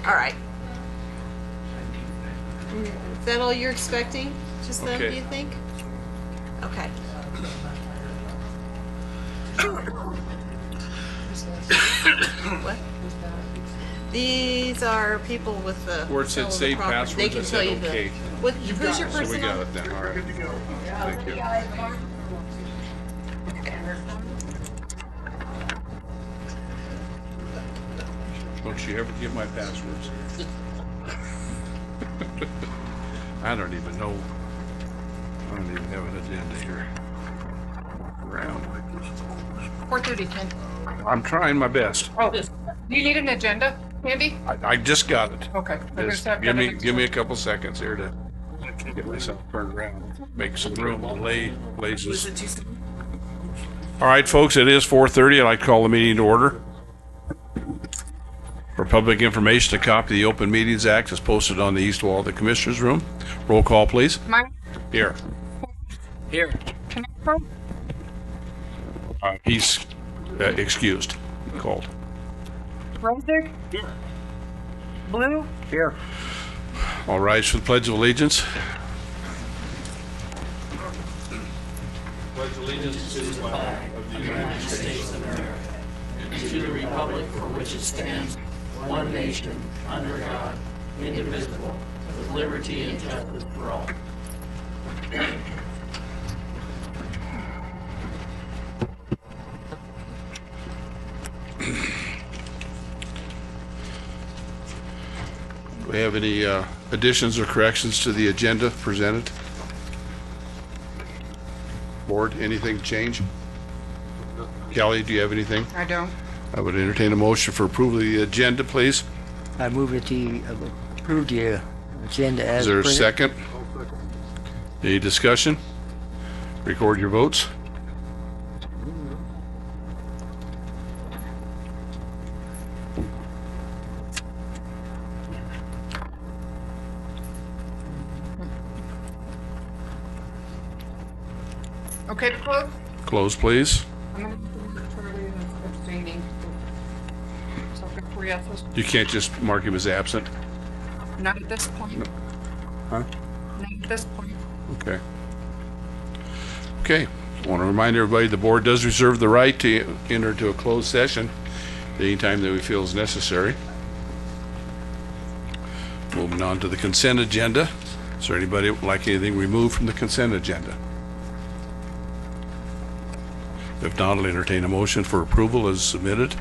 All right. Is that all you're expecting? Just them, Okay. do you think? Okay. What? These are people with the Where it said sale of the save property. passwords, They can I tell said you the. okay. Who's your So we person got on? it then, all right. Thank you. Don't you ever give my passwords. I don't even know. I don't even have an agenda here. Around. 4:30, Ken. I'm trying my best. Oh, do you need an agenda, Andy? I just got it. Okay. I was gonna Just say I've give got me an give me a couple seconds here to get myself turned around, make some room to lay places. All right, folks, it is 4:30. I'd like to call the meeting to order. For public information, a copy of the Open Meetings Act is posted on the east wall of the Commissioners' room. Roll call, please. Mine? Here. Here. Connector? He's excused. Called. Rosick? Here. Blue? Here. All rise for the Pledge of Allegiance. Pledge allegiance to the flag of the United States of America and to the republic for which it stands, one nation, under God, indivisible, with liberty and justice for all. Do we have any additions or corrections to the agenda presented? Board, anything change? Kelly, do you have anything? I don't. I would entertain a motion for approval of the agenda, please. I move that you approve the agenda as Is there a printed. second? Any discussion? Record your votes. Okay to close? Close, please. I'm gonna do Charlie abstaining. So I've got 3 yeses. You can't just mark him as absent. Not at this point. Huh? Not at this point. Okay. Okay. I want to remind everybody, the board does reserve the right to enter into a closed session at any time that we feel is necessary. Moving on to the consent agenda. Is there anybody that would like anything removed from the consent agenda? If not, I'll entertain a motion for approval as submitted.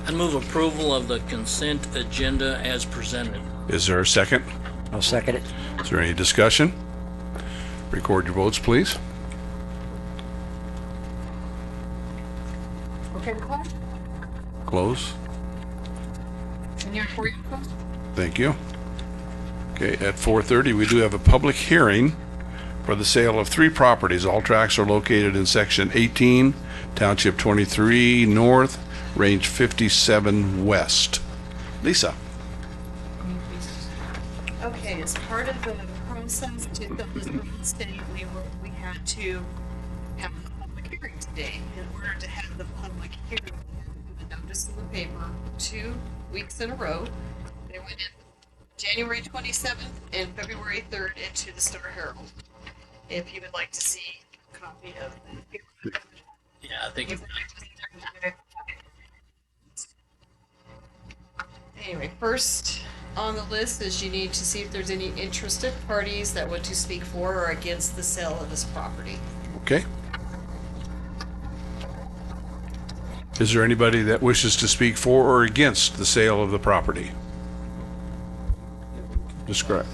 I move approval of the consent agenda as presented. Is there a second? I'll second it. Is there any discussion? Record your votes, please. Okay to close? Close. And you're 4 yeses? Thank you. Okay, at 4:30, we do have a public hearing for the sale of 3 properties. All tracts are located in Section 18, Township 23 North, Range 57 West. Lisa? Okay, as part of the process to fill this real estate, we had to have a public hearing today. In order to have the public hearing, we had to put the notice in the paper 2 weeks in a row. They went in January 27th and February 3rd into the Star Herald. If you would like to see a copy of the paper. Yeah, I think it's Anyway, first on the list is you need to see if there's any interested parties that want to speak for or against the sale of this property. Okay. Is there anybody that wishes to speak for or against the sale of the property? Describe.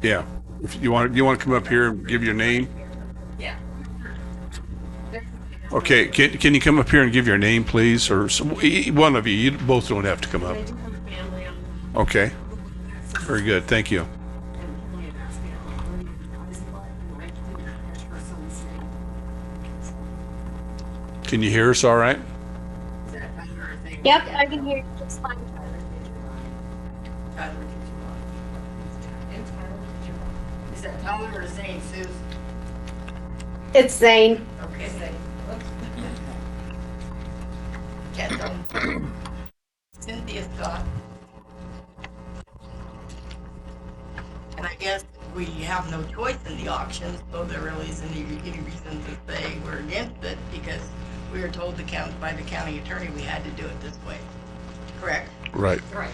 Yeah. If you want to come up here and give your name? Yeah. Okay, can you come up here and give your name, please? Or one of you. You both don't have to come up. I do have a family on. Okay. Very good. Thank you. Can you hear us all right? Yep, I can hear you just fine. Is that Tyler or Zane, Suze? It's Zane. Okay, Zane. Cynthia Scott. And I guess we have no choice in the auction, so there really isn't any reason to say we're against it, because we were told by the county attorney we had to do it this way. Correct? Right. Right.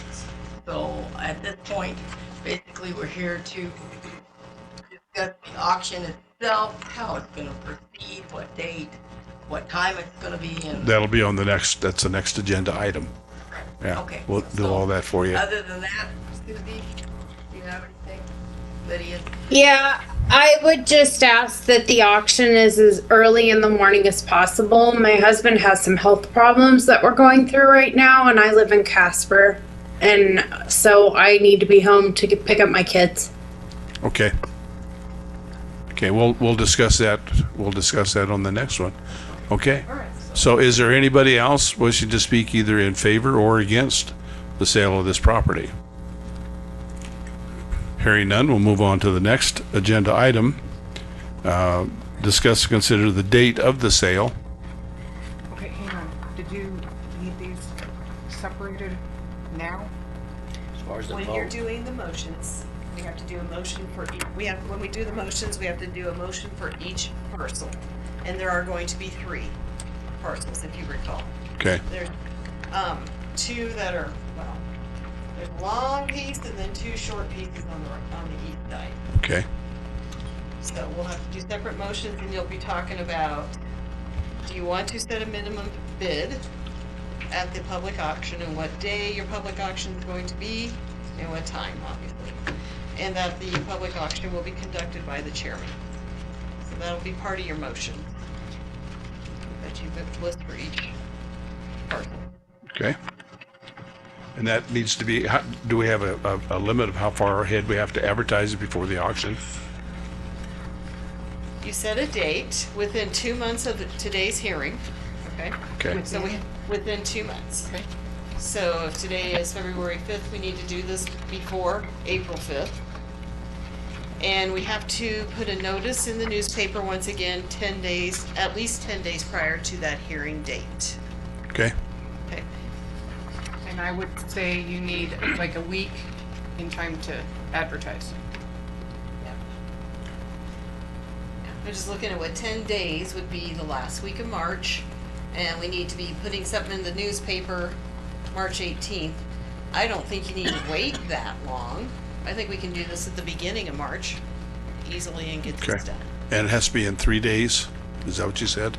So at this point, basically, we're here to discuss the auction itself, how it's gonna proceed, what date, what time it's gonna be, and. That'll be on that's the next agenda item. Yeah. Okay. We'll do all that for you. Other than that, Susie, do you have anything? Lydia? Yeah, I would just ask that the auction is as early in the morning as possible. My husband has some health problems that we're going through right now, and I live in Casper. And so I need to be home to pick up my kids. Okay. Okay, we'll discuss that. We'll discuss that on the next one. Okay. All right. So is there anybody else wishing to speak either in favor or against the sale of this property? Hearing none, we'll move on to the next agenda item. Discuss and consider the date of the sale. Okay, hang on. Did you need these separated now? As far as the When you're vote. doing the motions, we have to do a motion for, when we do the motions, we have to do a motion for each parcel. And there are going to be 3 parcels, if you recall. Okay. There's, 2 that are, well, there's a long piece and then 2 short pieces on the east side. Okay. So we'll have to do separate motions, and you'll be talking about, do you want to set a minimum bid at the public auction, and what day your public auction is going to be, and what time, obviously. And that the public auction will be conducted by the chairman. So that'll be part of your motion that you list for each parcel. Okay. And that needs to be, do we have a limit of how far ahead we have to advertise it before the auction? You set a date within 2 months of today's hearing, okay? Okay. So within 2 months. Okay. So if today is February 5th, we need to do this before April 5th. And we have to put a notice in the newspaper, once again, 10 days, at least 10 days prior to that hearing date. Okay. Okay. And I would say you need like a week in time to advertise. I'm just looking at what 10 days would be the last week of March, and we need to be putting something in the newspaper March 18th. I don't think you need to wait that long. I think we can do this at the beginning of March easily and get Okay. this done. And it has to be in 3 days? Is that what you said?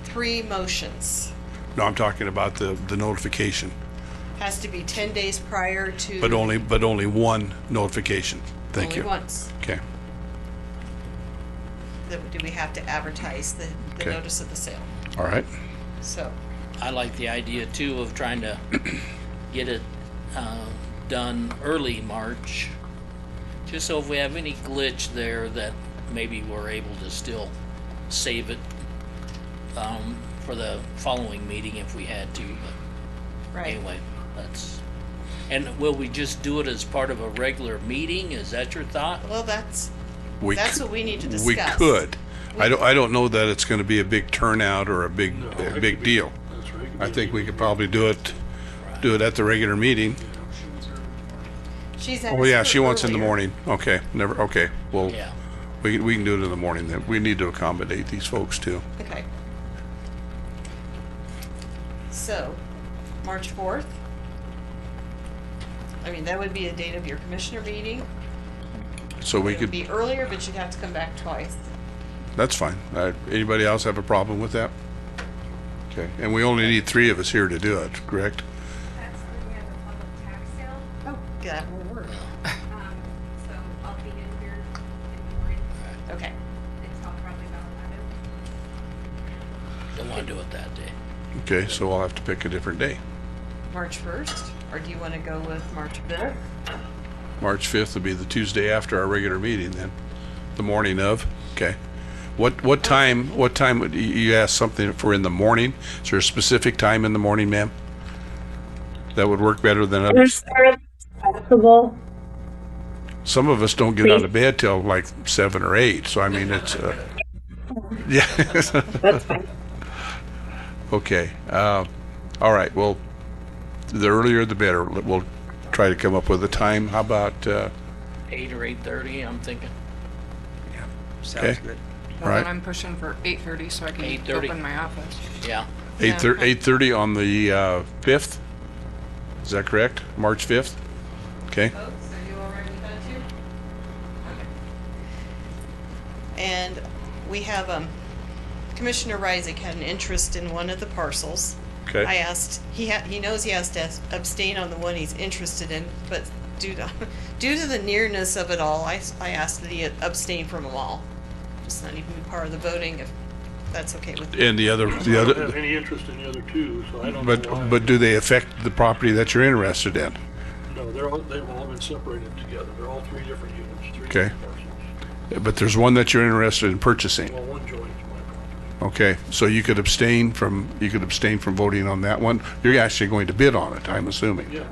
3 motions. No, I'm talking about the notification, Has to be 10 days prior to. but only one notification. Thank you. Only once. Okay. Do we have to advertise the Okay. notice of the sale? All right. So, I like the idea too of trying to get it done early March, just so if we have any glitch there that maybe we're able to still save it for the following meeting if we had to. But right. anyway, and will we just do it as part of a regular meeting? Is that your thought? Well, that's We That's c- what we need to We discuss. could. I don't know that it's going to be a big turnout or a big deal. I think we could probably do it at the regular meeting. She's Oh, yeah, asked she for wants in the earlier. morning. Okay, okay. Well, Yeah. we can do it in the morning then. We need to accommodate these folks too. Okay. So, March 4th? I mean, that would be a date of your commissioner meeting. So we It would could, be earlier, but you'd have to come back twice. that's fine. Anybody else have a problem with that? Okay, and we only need 3 of us here to do it, correct? That's when we have a public tax sale, Oh, that will work. so I'll be in here in the morning Okay. until probably about 11. Don't want to do it that day. Okay, so we'll have to pick a different day. March 1st, or do you want to go with March 5th? March 5th will be the Tuesday after our regular meeting then, the morning of, okay. What time would, you asked something for in the morning? Is there a specific time in the morning, ma'am? That would work better than others? Possible. Some of us don't get out of bed till like 7 or 8, so I mean, it's, yeah. That's fine. Okay, All right, well, the earlier the better. We'll try to come up with a time. How about, 8 or 8:30, I'm thinking. Sounds Okay. good. Well, Right. then I'm pushing for 8:30 so I can 8:30. open my office. Yeah. 8:30 on the 5th? Is that correct? March 5th? Okay. Folks, are you all right with that too? And we have, Commissioner Reisig had an interest in one of the parcels. Okay. I asked, he knows he has to abstain on the one he's interested in, but due to the nearness of it all, I asked that he abstain from them all. Just not even be part of the voting, if that's okay with you. And the I don't have other, any interest in the other two, so I don't know why. but do they affect the property that you're interested in? No, they've all been separated together. They're all three different units, three Okay. different parcels. But there's one that you're interested in purchasing. Well, one joins my property. Okay, so you could abstain from voting on that one. You're actually going to bid on it, I'm assuming. Yeah,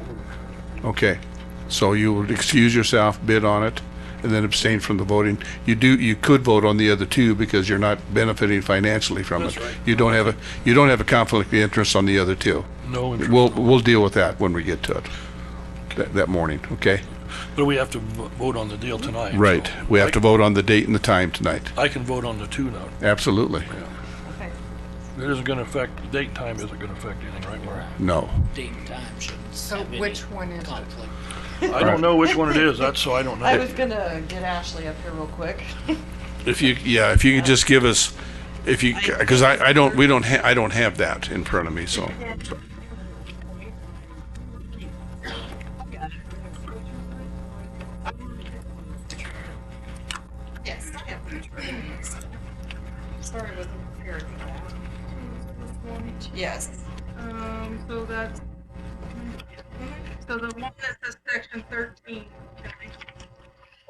Okay, so you would excuse yourself, bid on it, and then abstain from the voting. You could vote on the other two because you're not benefiting financially from it. That's right. You don't have a conflict of interest on the other two. no interest. We'll deal with that when we get to it, that morning, okay? But we have to vote on the deal tonight. so Right, we have to vote on the date and the time tonight. I can vote on the two now. Absolutely. It isn't gonna affect, the date and time isn't gonna affect anything, right, Laura? No. Date and time shouldn't So have any which one is it? conflict. I don't know which one it is, that's so I don't I know. was gonna get Ashley up here real quick. If you could just give us, because I don't have that in front of me, so. Yes, I have. Sorry, I wasn't prepared for that. Yes. So that's, so the one that says section 13.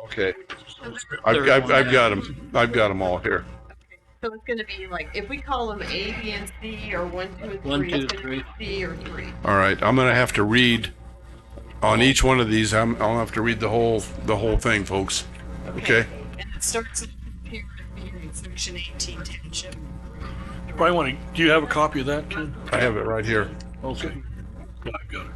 Okay. I've got them all here. So it's gonna be like, if we call them A, B, and C, or 1, 2, and 3. 1, 2, it's gonna 3. be C or 3. All right, I'm gonna have to read on each one of these. I'll have to read the whole thing, folks. Okay? And it starts here in section 18 township. You probably wanna, do you have a copy of that, Ken? I have it right here. Okay. Yeah, I've got it.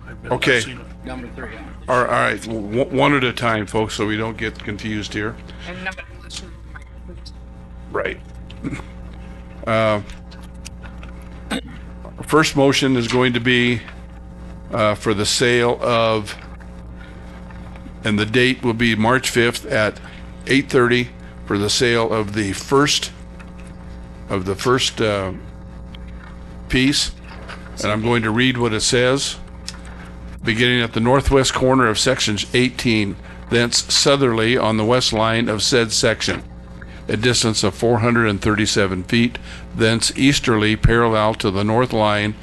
I've Okay. seen it. Number 3. All right, one at a time, folks, so we don't get confused here. And nobody listened to my questions. Right. First motion is going to be for the sale of, and the date will be March 5th at 8:30 for the sale of the first piece. And I'm going to read what it says. Beginning at the northwest corner of section 18, thence southerly on the west line of said section, a distance of 437 feet, thence easterly parallel to the north line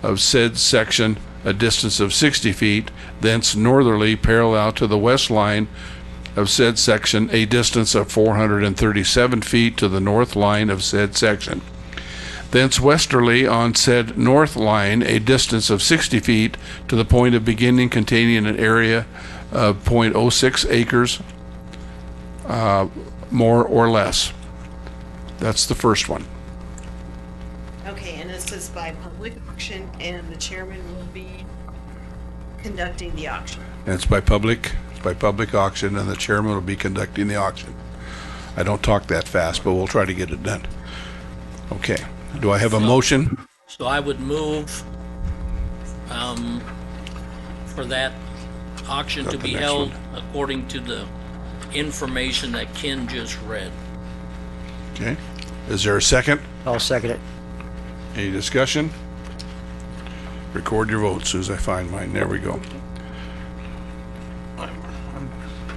of said section, a distance of 60 feet, thence northerly parallel to the west line of said section, a distance of 437 feet to the north line of said section. Thence westerly on said north line, a distance of 60 feet to the point of beginning containing an area of .06 acres, more or less. That's the first one. Okay, and this is by public auction, and the chairman will be conducting the auction. And it's by public auction, and the chairman will be conducting the auction. I don't talk that fast, but we'll try to get it done. Okay. Do I have a motion? So I would move for that auction Got to the be next held one. according to the information that Ken just read. Okay. Is there a second? I'll second it. Any discussion? Record your votes as I find mine. There we go. I'm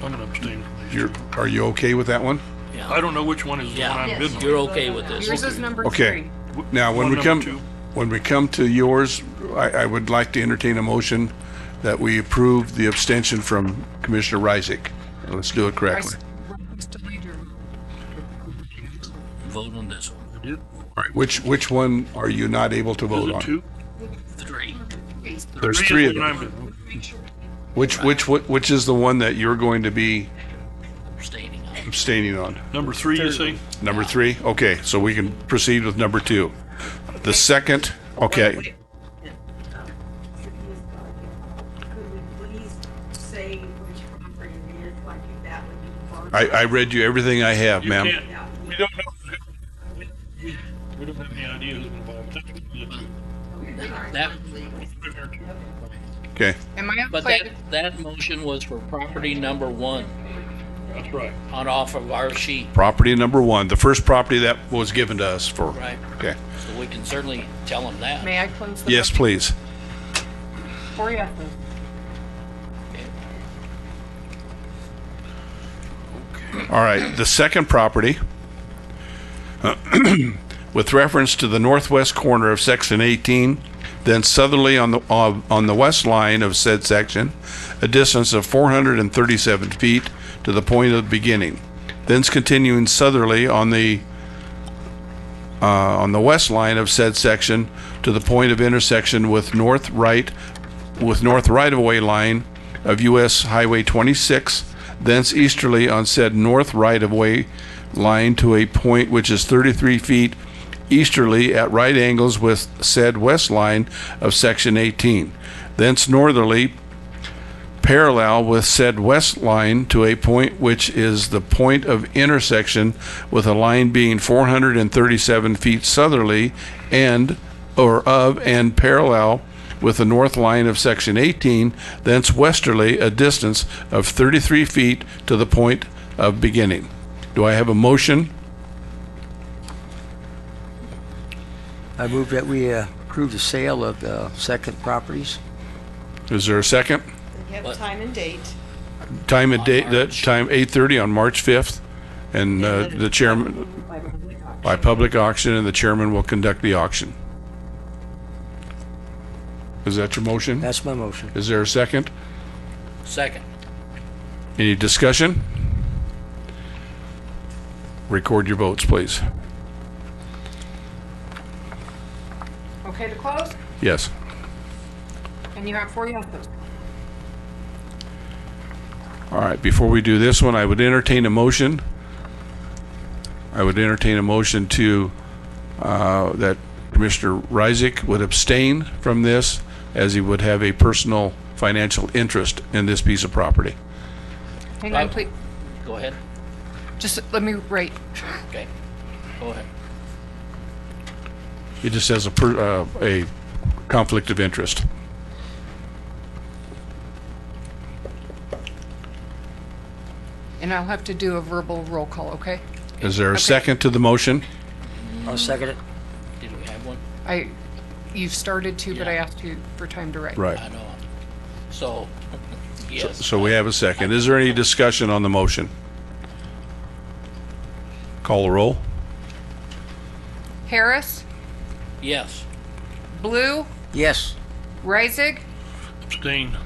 gonna abstain from these. Are you okay with that one? Yeah. I don't know which one is the one I'm bidding on. You're okay with this? Yours is number Okay. 3. Now, when One we number come, two. when we come to yours, I would like to entertain a motion that we approve the abstention from Commissioner Reisig. Let's do it correctly. Vote on this one. I did. All right, which one are you not able to Is vote it on? 2? 3. There's is three of the one I'm them. bidding. Which is the one that you're going to be Abstaining on. abstaining on? Number 3, you say? Number 3? Okay, so we can proceed with number 2. The second, okay, I read you everything I have, You ma'am. can't, we don't know. We don't have any idea who's gonna buy them. That's what we do. That, Okay, Am I but upside? that motion was for property number 1 That's right. on off of our sheet, property number 1, the first property that was given to us for. right? Okay, So we can certainly tell them that. May I close the? yes, vote? please. 4 yeses. All right, the second property, with reference to the northwest corner of section 18, then southerly on the west line of said section, a distance of 437 feet to the point of beginning. Thence continuing southerly on the west line of said section to the point of intersection with north right of way line of US Highway 26. Thence easterly on said north right-of-way line to a point which is 33 feet easterly at right angles with said west line of section 18. Thence northerly parallel with said west line to a point which is the point of intersection with a line being 437 feet southerly and parallel with the north line of section 18, thence westerly a distance of 33 feet to the point of beginning. Do I have a motion? I move that we approve the sale of the second properties. Is there a second? You have What? time and date. Time and date, that March. time 8:30 on March 5th, and the chairman, By public auction. by public auction, and the chairman will conduct the auction. Is that your motion? That's my motion. Is there a second? Second. Any discussion? Record your votes, please. Okay to close? Yes. And you have 4 yeses. All right, before we do this one, I would entertain a motion. I would entertain a motion to, that Commissioner Reisig would abstain from this, as he would have a personal financial interest in this piece of property. Hang on, please. Go ahead. Just let me write. Okay. Go ahead. He just has a conflict of interest. And I'll have to do a verbal roll call, okay? Is there a second to the motion? I'll second it. Did we have one? You've started to, but I Yeah. asked you for time to write. Right. I know. So, yes. So we have a second. Is there any discussion on the motion? Call the roll. Harris, Yes. Blue, Yes. Reisig, Abstain.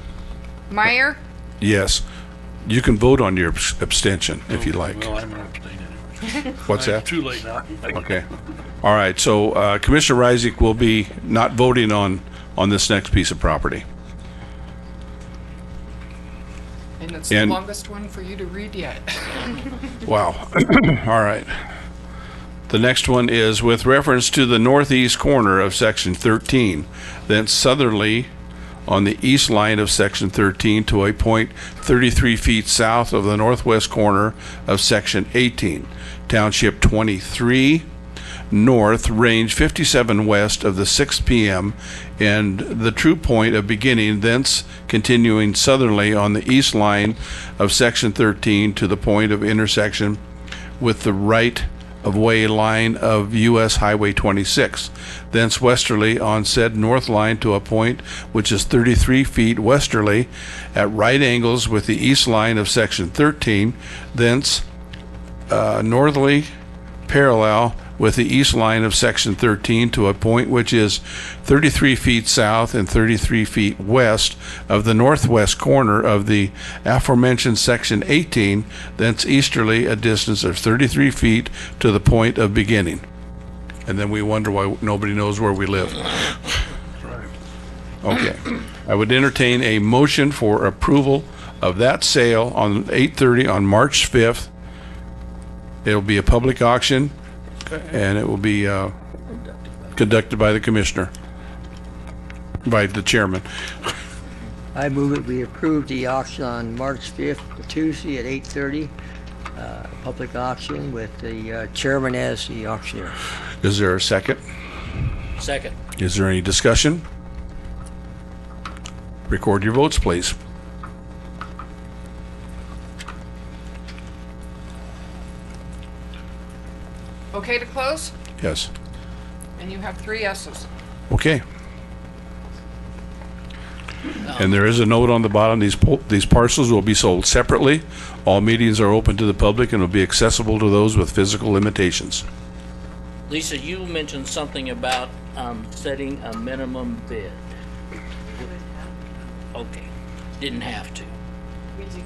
Meyer, Yes. You can vote on your abstention if you like. Well, I'm gonna abstain anyway. What's that? It's too late now. Okay. All right, so Commissioner Reisig will be not voting on this next piece of property. and it's the And- longest one for you to read yet. Wow. All right. The next one is with reference to the northeast corner of section 13, then southerly on the east line of section 13 to a point 33 feet south of the northwest corner of section 18, township 23 north, range 57 west of the 6 p.m. and the true point of beginning, thence continuing southerly on the east line of section 13 to the point of intersection with the right of way line of US Highway 26, thence westerly on said north line to a point which is 33 feet westerly at right angles with the east line of section 13, thence northerly parallel with the east line of section 13 to a point which is 33 feet south and 33 feet west of the northwest corner of the aforementioned section 18, thence easterly a distance of 33 feet to the point of beginning. And then we wonder why nobody knows where we live. Okay. I would entertain a motion for approval of that sale on 8:30 on March 5th. It'll be a public auction, and it will be conducted by the commissioner, by the chairman. I move that we approve the auction on March 5th, Tuesday at 8:30 public auction with the chairman as the auctioneer. Is there a second? Second. Is there any discussion? Record your votes, please. Okay to close? Yes. And you have 3 yeses. Okay. And there is a note on the bottom, these parcels will be sold separately. All meetings are open to the public and will be accessible to those with physical limitations. Lisa, you mentioned something about setting a minimum bid. Okay, didn't have to,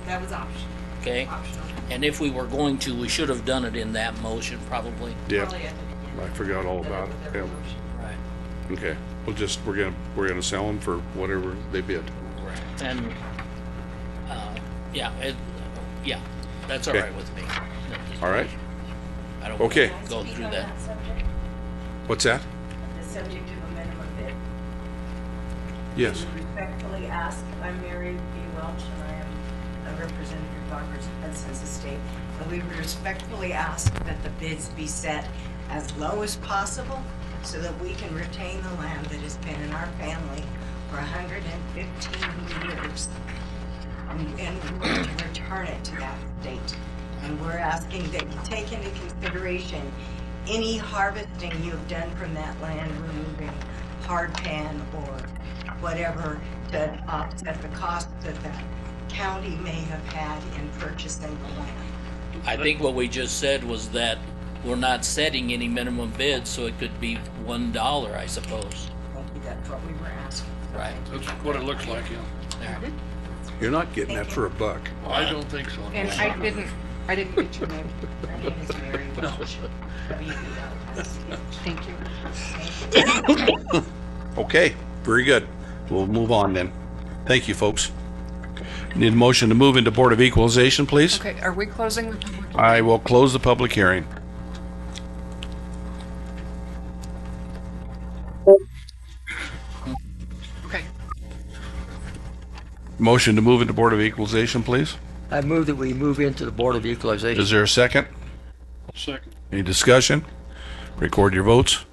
That was optional. okay? And if we were going to, we should have done it in that motion, probably. Yeah, I forgot all about it. Yeah. Right. Okay, we're gonna sell them for whatever they bid. And, yeah, that's all Okay. right with me. All right? I don't Okay. wanna go through that. What's that? The subject of a minimum bid. Yes. Respectfully ask, I'm Mary B. Welch, and I am a representative of Roberts Hudson's estate. And we respectfully ask that the bids be set as low as possible so that we can retain the land that has been in our family for 115 years. And we want to return it to that state. And we're asking that you take into consideration any harvesting you've done from that land, removing hard pan or whatever to offset the cost that the county may have had in purchasing the land. I think what we just said was that we're not setting any minimum bid, so it could be $1, I suppose. Thank you, that's what we were asking. Right. That's what it looks like, yeah. There. You're not getting that for a buck. I don't think so. And I didn't get your name. My name is Mary Welch. Thank you. Okay, very good. We'll move on then. Thank you, folks. Need a motion to move into Board of Equalization, please? Okay, are we closing the public? I will close the public hearing. Okay. Motion to move into Board of Equalization, please? I move that we move into the Board of Equalization. Is there a second? Second. Any discussion? Record your votes.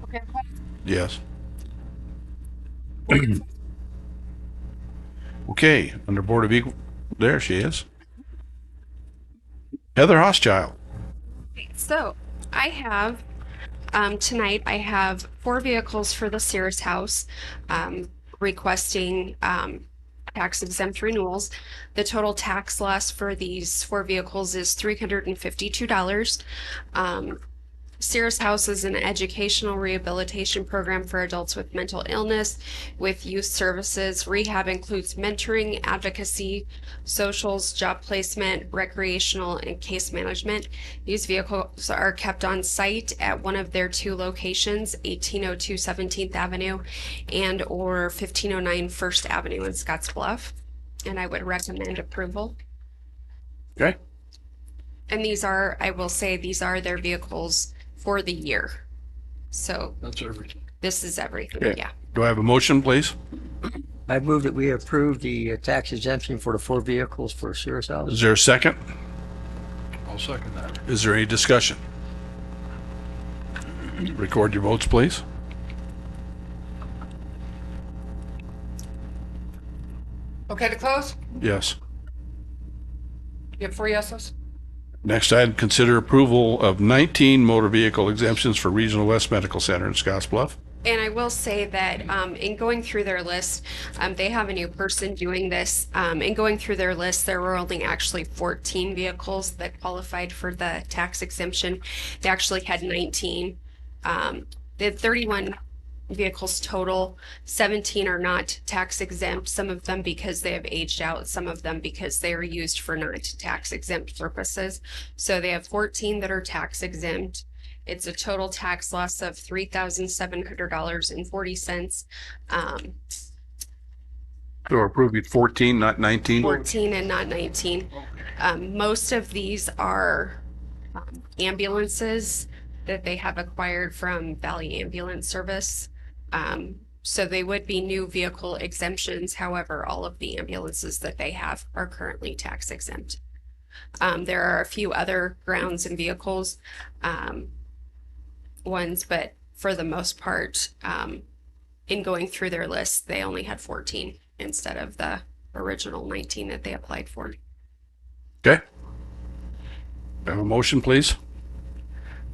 Okay. Yes. Okay, under Board of Equal, there she is. Heather Hoschild. So I have, tonight I have 4 vehicles for the Sears house, requesting, tax exempt renewals. The total tax loss for these 4 vehicles is $352. Sears House is an educational rehabilitation program for adults with mental illness with youth services. Rehab includes mentoring, advocacy, socials, job placement, recreational, and case management. These vehicles are kept on site at one of their 2 locations, 1802 17th Avenue and or 1509 1st Avenue in Scotts Bluff. And I would recommend approval. Okay, And these are, I will say, these are their vehicles for the year. So That's everything. this is everything, okay. yeah. Do I have a motion, please? I move that we approve the tax exemption for the 4 vehicles for Sears House. Is there a second? I'll second that. Is there any discussion? Record your votes, please. Okay to close? Yes. You have 4 yeses? Next item, consider approval of 19 motor vehicle exemptions for Regional West Medical Center in Scotts Bluff. And I will say that in going through their list, they have a new person doing this. In going through their list, there were only actually 14 vehicles that qualified for the tax exemption. They actually had 19. They had 31 vehicles total. 17 are not tax exempt, some of them because they have aged out, some of them because they are used for not tax exempt purposes. So they have 14 that are tax exempt. It's a total tax loss of $3,700.40. So we're approving 14, not 19? 14 and not 19. Most of these are ambulances that they have acquired from Valley Ambulance Service. So they would be new vehicle exemptions. However, all of the ambulances that they have are currently tax exempt. There are a few other grounds and vehicles ones, but for the most part, in going through their list, they only had 14 instead of the original 19 that they applied for. Okay. Have a motion, please?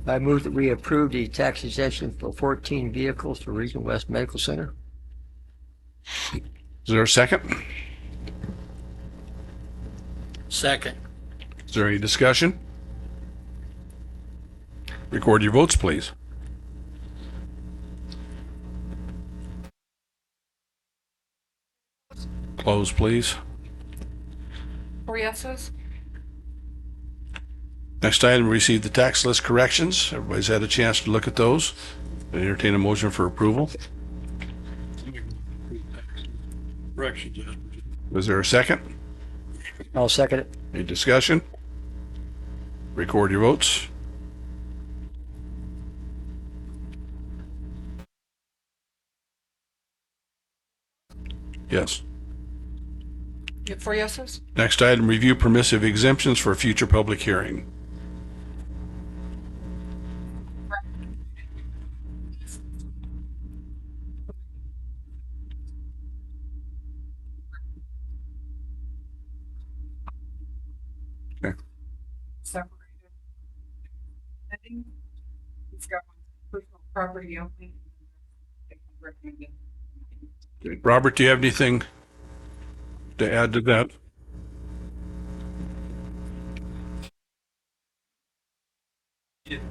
I move that we approve the tax exemption for 14 vehicles for Regional West Medical Center. Is there a second? Second. Is there any discussion? Record your votes, please. Close, please. 4 yeses? Next item, receive the tax list corrections. Everybody's had a chance to look at those. Entertain a motion for approval. Corrections, yes. Is there a second? I'll second it. Any discussion? Record your votes. Yes. You have 4 yeses? Next item, review permissive exemptions for a future public hearing. Okay. Separated. I think he's got one personal property only. Recommended. Robert, do you have anything to add to that?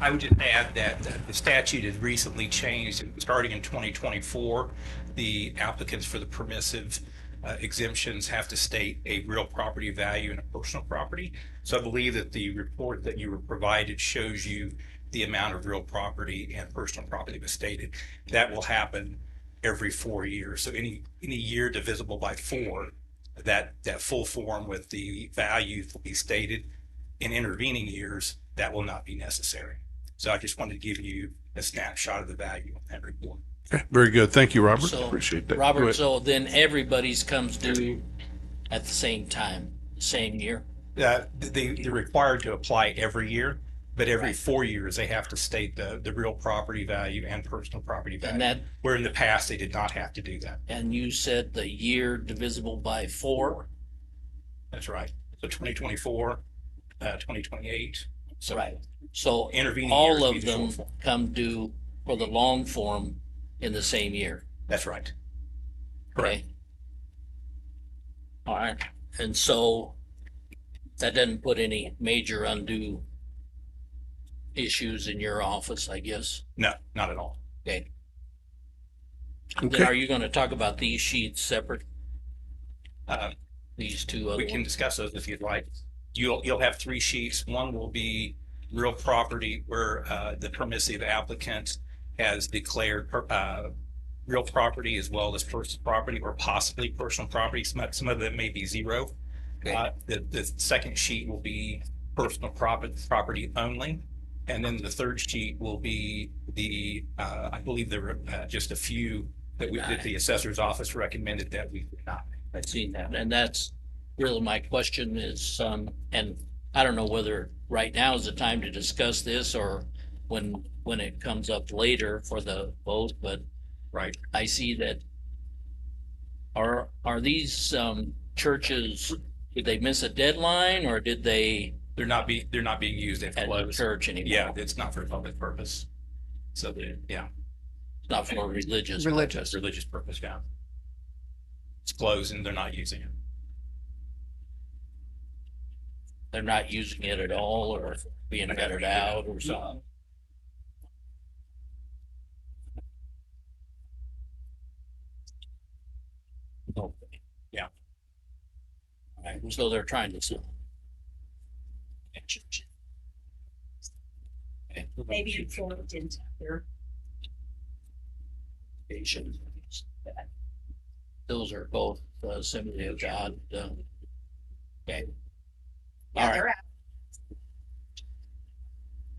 I would just add that the statute has recently changed. Starting in 2024, the applicants for the permissive exemptions have to state a real property value and a personal property. So I believe that the report that you were provided shows you the amount of real property and personal property that was stated. That will happen every 4 years. So any year divisible by 4, that full form with the value will be stated. In intervening years, that will not be necessary. So I just wanted to give you a snapshot of the value of that report. Okay, very good. Thank you, Robert. So, Appreciate that. Go Robert, ahead. so then everybody's comes due at the same time, same year? They're required to apply every year, but every 4 years, they have to state the real property value and personal property value. And that, Where in the past, they did not have to do that. and you said the year divisible by 4? That's right. So 2024, 2028. So Right. So intervening all years of be the full them form. come due for the long form in the same year, That's right. okay? All right, and so that doesn't put any major undue issues in your office, I guess, No, not at all. okay? Then Okay. are you gonna talk about these sheets separate, Uh, these two other We can ones? discuss those if you'd like. You'll have 3 sheets. One will be real property where the permissive applicant has declared real property as well as personal property or possibly personal property. Some of them may be 0. Okay. The second sheet will be personal property only. And then the third sheet will be I believe there were just a few that the assessor's office recommended that we would not. I've seen that, and that's really my question is, and I don't know whether right now is the time to discuss this or when it comes up later for the vote, but Right. I see that are these churches, did they miss a deadline or did they They're not being used at at the close. church anymore? Yeah, it's not for public purpose. So yeah, It's not for religious. Religious. religious purpose, yeah. It's closed and they're not using it. They're not using it at all or being gutted out or something. Okay. Yeah. All right, so they're trying to sell. Okay. Maybe informed into their Patients. Those are both Assembly of God. Okay. All right.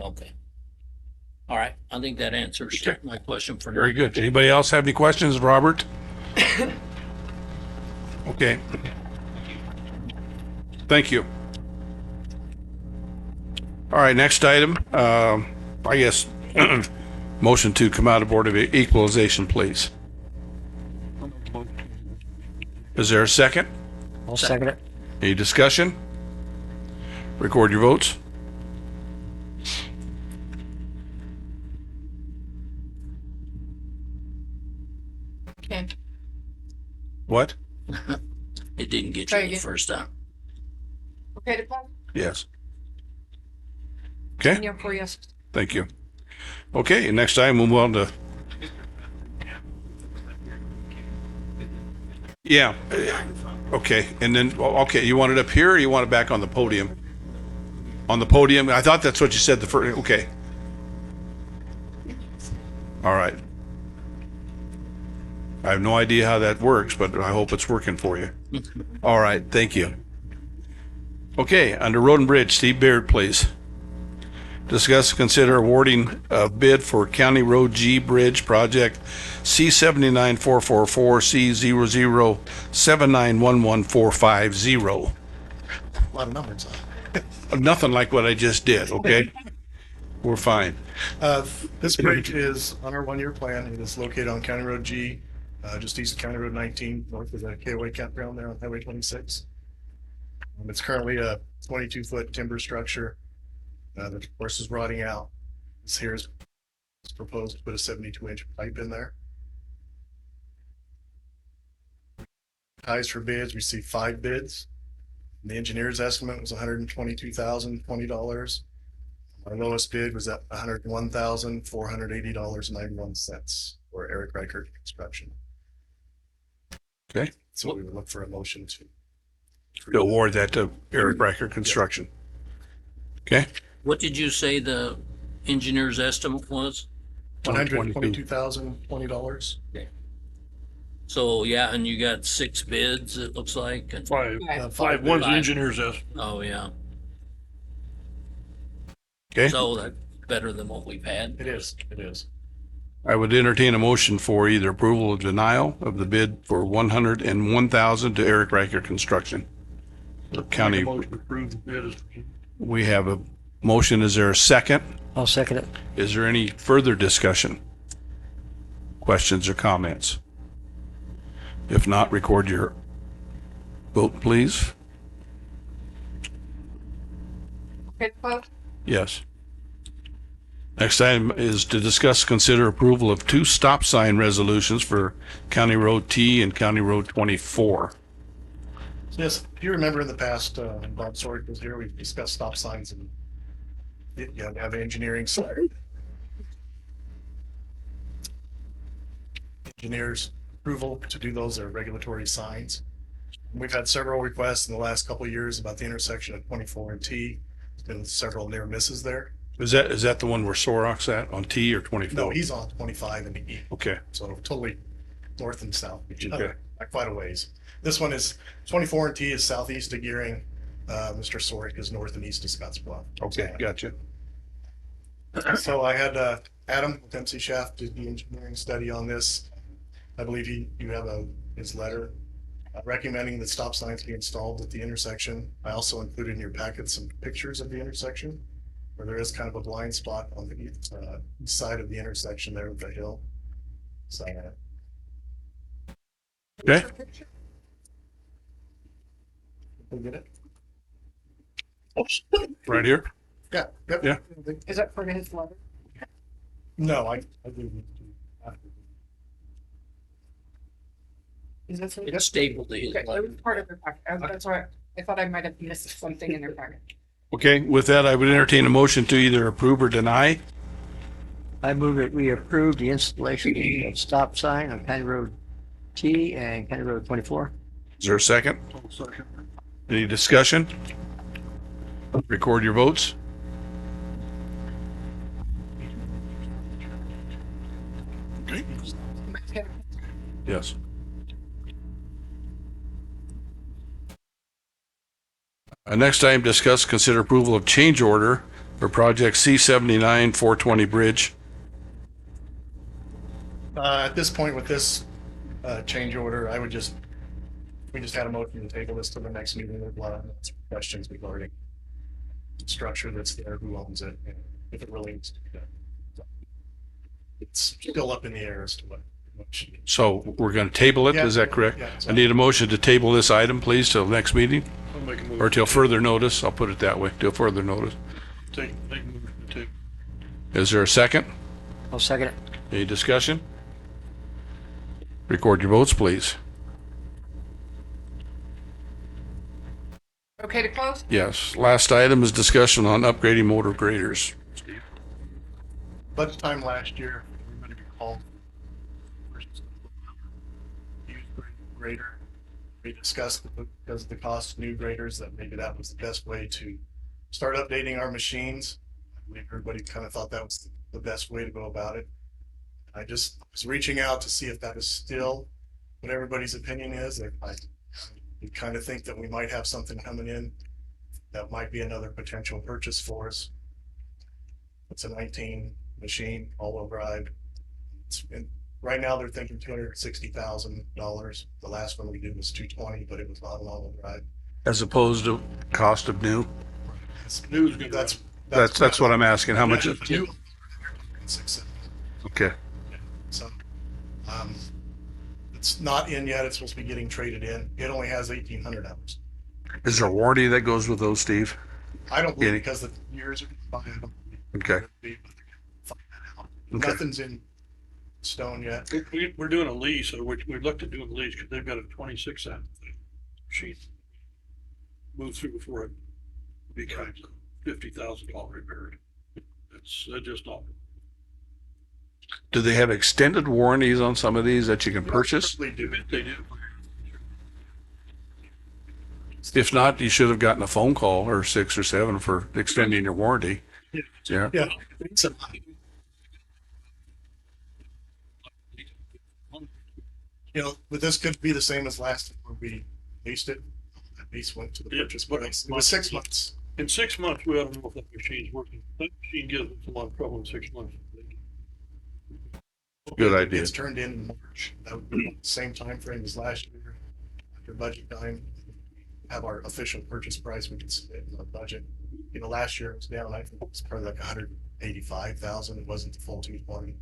Okay. All right, I think that answers my question for now. Very good. Anybody else have any questions, Robert? Okay. Thank you. All right, next item, I guess, motion to come out of Board of Equalization, please. Is there a second? I'll second it. Any discussion? Record your votes. Okay. What? It didn't get Try you the again. first time. Okay to vote? Yes. Okay, Daniel for yes. thank you. Okay, next item, we'll move on to. Yeah, okay, and then, okay, you want it up here or you want it back on the podium? On the podium? I thought that's what you said the first, okay. All right. I have no idea how that works, but I hope it's working for you. All right, thank you. Okay, under Road and Bridge, Steve Beard, please. Discuss, consider awarding a bid for County Road G Bridge Project C79444C00791145. A lot of numbers. Nothing like what I just did, okay? We're fine. This bridge is on our one-year plan. It is located on County Road G, just east of County Road 19, north of the KOA campground there on Highway 26. It's currently a 22-foot timber structure that, of course, is rotting out. This here is proposed to put a 72-inch pipe in there. Ties for bids, we received 5 bids. The engineer's estimate was $122,020. Our lowest bid was at $101,480.91 for Eric Reichert Construction. Okay. So we would look for a motion to Award that to Eric Riker Construction. Okay? What did you say the engineer's estimate was? $122,020. So, yeah, and you got 6 bids, it looks like. and- Five, one's the Five. engineer's estimate. Oh, yeah. Okay? So that's better than what we've had. It is. I would entertain a motion for either approval or denial of the bid for $101,000 to Eric Riker Construction. County, Motion to approve the bid is we have a motion. Is there a second? I'll second it. Is there any further discussion? Questions or comments? If not, record your vote, please. Okay to vote? Yes. Next item is to discuss, consider approval of 2 stop sign resolutions for County Road T and County Road 24. Yes, if you remember in the past, when Bob Sorg was here, we discussed stop signs and you have to have engineering side. Engineers approval to do those are regulatory signs. We've had several requests in the last couple of years about the intersection of 24 and T. There's been several near misses there. Is that the one where Sorok's at on T or 24? No, he's on 25 and E. Okay. So totally north and south of each Okay. other, not quite a ways. This one is 24 and T is southeast of Gearing. Mr. Sorick is north and east of Scotts Bluff. Okay, gotcha. So I had Adam with MC Shaft did the engineering study on this. I believe you have his letter recommending that stop signs be installed at the intersection. I also included in your packet some pictures of the intersection where there is kind of a blind spot on the east side of the intersection there with the hill. So, Okay. we'll get it. Right here? Yeah. Yep. Yeah. Is that for his letter? No, I do need to. Is that something? It's stapled to his Okay, it letter. was part of their packet. That's why I thought I might have missed something in their packet. Okay, with that, I would entertain a motion to either approve or deny. I move that we approve the installation of stop sign on County Road T and County Road 24. Is there a second? Any discussion? Record your votes. Okay. Yes. Next item, discuss, consider approval of change order for project C79 420 Bridge At this point with this change order, we just had a motion to table this to the next meeting. There's a lot of questions regarding the structure that's there, who owns it, and if it really needs to be done. So it's still up in the air as to what should be. So we're going to table it, is that correct? Yeah, I need a motion to table this item, please, till the next meeting, I'll make a move. or till further notice. I'll put it that way, till further notice. Make a move to table. Is there a second? I'll second it. Any discussion? Record your votes, please. Okay to close? Yes. Last item is discussion on upgrading motor graders. Budget time last year, everybody recalled. Used grader. We discussed that because of the cost of new graders, that maybe that was the best way to start updating our machines. I believe everybody kind of thought that was the best way to go about it. I just was reaching out to see if that is still what everybody's opinion is. I kind of think that we might have something coming in that might be another potential purchase for us. It's a 19 machine, all-wheel drive. Right now they're thinking $260,000. The last one we did was 220, but it was not an all-wheel drive. As opposed to cost of new? New's good. That's what I'm asking. How much is new? Okay. So, it's not in yet. It's supposed to be getting traded in. It only has 1,800 hours. Is there a warranty that goes with those, Steve? I don't believe Any- because the years are by. Okay. Okay. Nothing's in stone yet. We're doing a lease, or we looked at doing a lease because they've got a 26 amp machine. Move through before it becomes a $50,000 repair. That's just not. Do they have extended warranties on some of these that you can purchase? They do. They do. If not, you should have gotten a phone call or 6 or 7 for extending your warranty. Yeah. Yeah. But this could be the same as last where we leased it. That lease went to the Yeah, purchase but- price. It was 6 months. In 6 months, we ought to know if that machine's working. That machine gives us a lot of trouble in 6 months. Good It idea. gets turned in March. That would be the same time frame as last year. After budget time, have our official purchase price, we can submit in the budget. Last year it was down, I think it was probably like 185,000. It wasn't the full 220.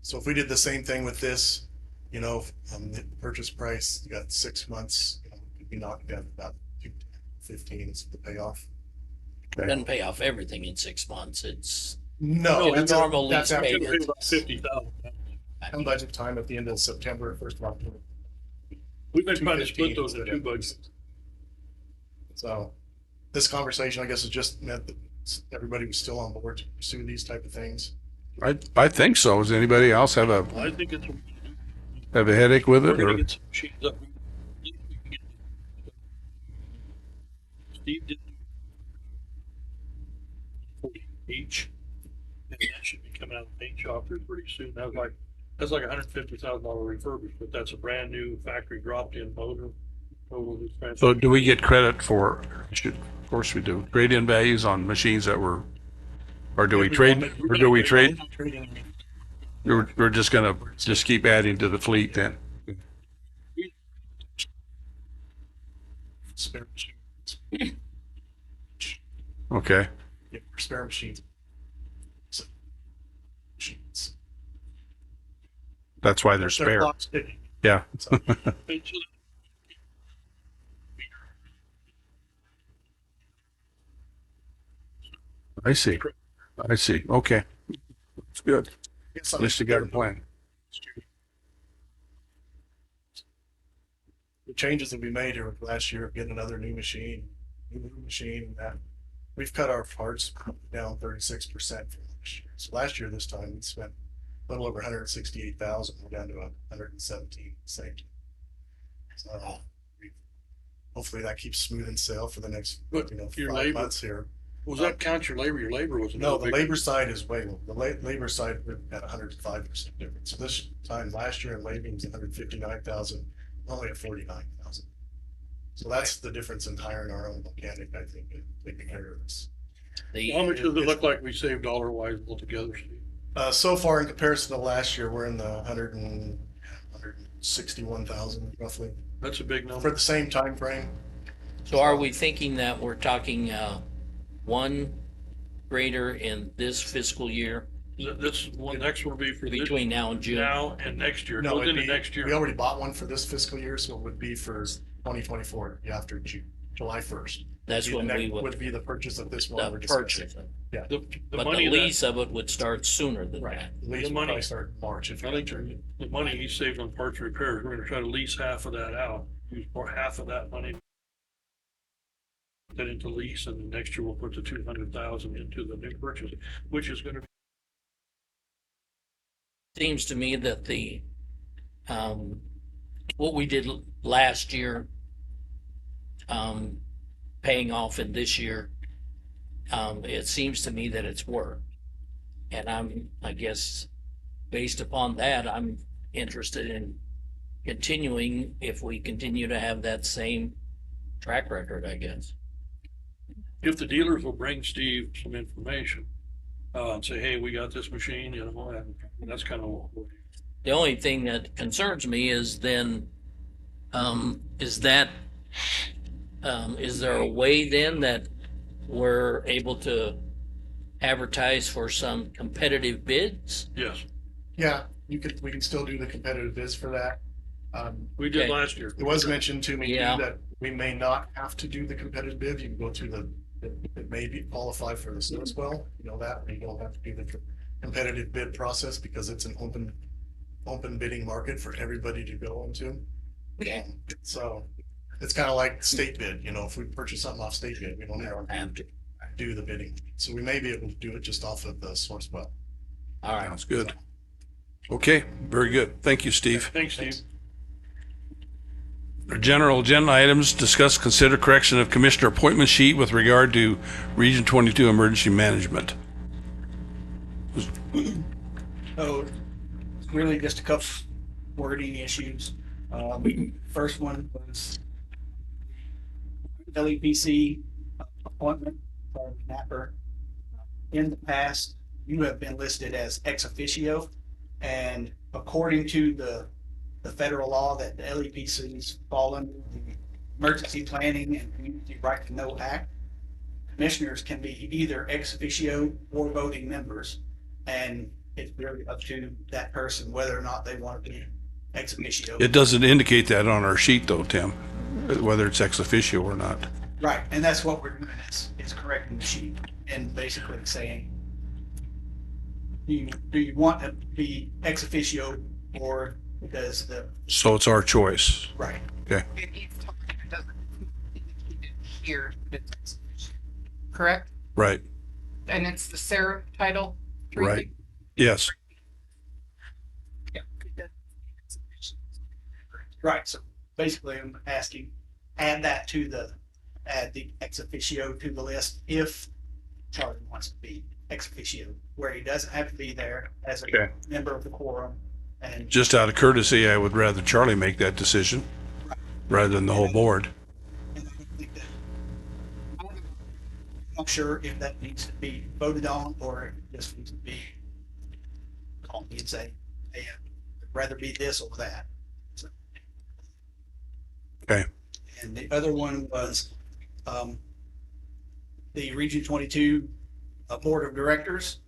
So if we did the same thing with this, the purchase price, you got 6 months, could be knocked down about 215 is the payoff. Doesn't pay off everything in 6 months. It's No, the normal lease after payment. About 50,000. come budget time at the end of September, 1st of October. We've been trying to split 215 those in instead 2 of- budgets. So this conversation, I guess, has just meant that everybody was still on board to pursue these type of things. I think so. Does anybody else have a I think it's. headache with We're it? gonna Or get some machines up. Steve did 40 each, and that should be coming out of the paint shop here pretty soon. That's like $150,000 refurbishment. That's a brand new factory dropped in motor. so do we get credit for, of course we do, trade-in values on machines that were, or do we trade, or do we trade? We're just gonna keep adding to the fleet then? Spare machines. Okay. Yeah, spare machines. So, machines. That's why they're They're spare. clock ticking. Yeah. So, I see. I see. Okay. It's good. yes, At least you got a plan. The changes that we made here last year, getting another new machine, and that we've cut our parts down 36% from last year. So last year, this time we spent a little over 168,000. We're down to 117. Same. So hopefully that keeps smooth and sail for the next But your 5 labor- months here. Was that count your labor? Your labor was. No, the another big- labor side is way low. The labor side, we're at 105% difference. So this time last year in labor was 159,000, only at 49,000. So that's the difference in hiring our own mechanic, I think, and taking care of this. How much does it look like we saved dollar wise altogether, Steve? So far in comparison to last year, we're in the 161,000 roughly That's a big for number. the same time frame. So are we thinking that we're talking, one grader in this fiscal year This one, next one will be for this, between now and June? now and next year, No, within it'd the be, next we year. already bought one for this fiscal year, so it would be for 2024, after July 1st. That's Would be when the we next- would, Would be the purchase of this one the we're discussing. purchase. Yeah, The But money the that, lease of it would start sooner than right. that. The lease The will money- probably start in March if I you think turn the money he saved on parts and repairs, we're gonna try to lease half of that out, use more half of that money. Put that into lease, and then next year we'll put the 200,000 into the new purchase, which is gonna be. Seems to me that what we did last year, paying off in this year, it seems to me that it's worked. And I guess, based upon that, I'm interested in continuing, if we continue to have that same track record, I guess. If the dealers will bring Steve some information, and say, hey, we got this machine, and that's kind of what. The only thing that concerns me is then, is there a way then that we're able to advertise for some competitive bids? Yes, Yeah, we can still do the competitive bids for that. we did Okay. last year. It was mentioned to me too Yeah. that we may not have to do the competitive bid. You can go through it may be qualified for the sales well, that, you don't have to do the competitive bid process because it's an open bidding market for everybody to go into. So it's kind of like state bid, if we purchase something off state bid, we don't have to do the bidding. So we may be able to do it just off of the source well. All right. Sounds good. Okay, very good. Thank you, Steve. Thanks, Steve. Our general agenda items, discuss, consider correction of commissioner appointment sheet with regard to Region 22 Emergency Management. So it's really just a couple wording issues. First one was LEPC appointment for Napper. In the past, you have been listed as ex officio, and according to the federal law that the LEPCs fall under the Emergency Planning and Community Right to Know Act, commissioners can be either ex officio or voting members. And it's really up to that person whether or not they want to be ex officio. It doesn't indicate that on our sheet though, Tim, whether it's ex officio or not. Right, and that's what we're doing is correcting the sheet and basically saying, do you want to be ex officio or does So it's our choice. right? Okay, It needs to, it doesn't indicate it here, but it's exhibition. Correct? right, And it's the Sarah title? three right. things? Yes, Yeah. It does. Exhibition. Right, so basically I'm asking, add the ex officio to the list if Charlie wants to be ex officio, where he doesn't have to be there as a Okay. member of the quorum. And just out of courtesy, I would rather Charlie make that decision rather than the whole board. and I don't think that, I'm not sure if that needs to be voted on or if it just needs to be call me and say, hey, I'd rather be this or that. So, Okay, and the other one was the Region 22 Board of Directors.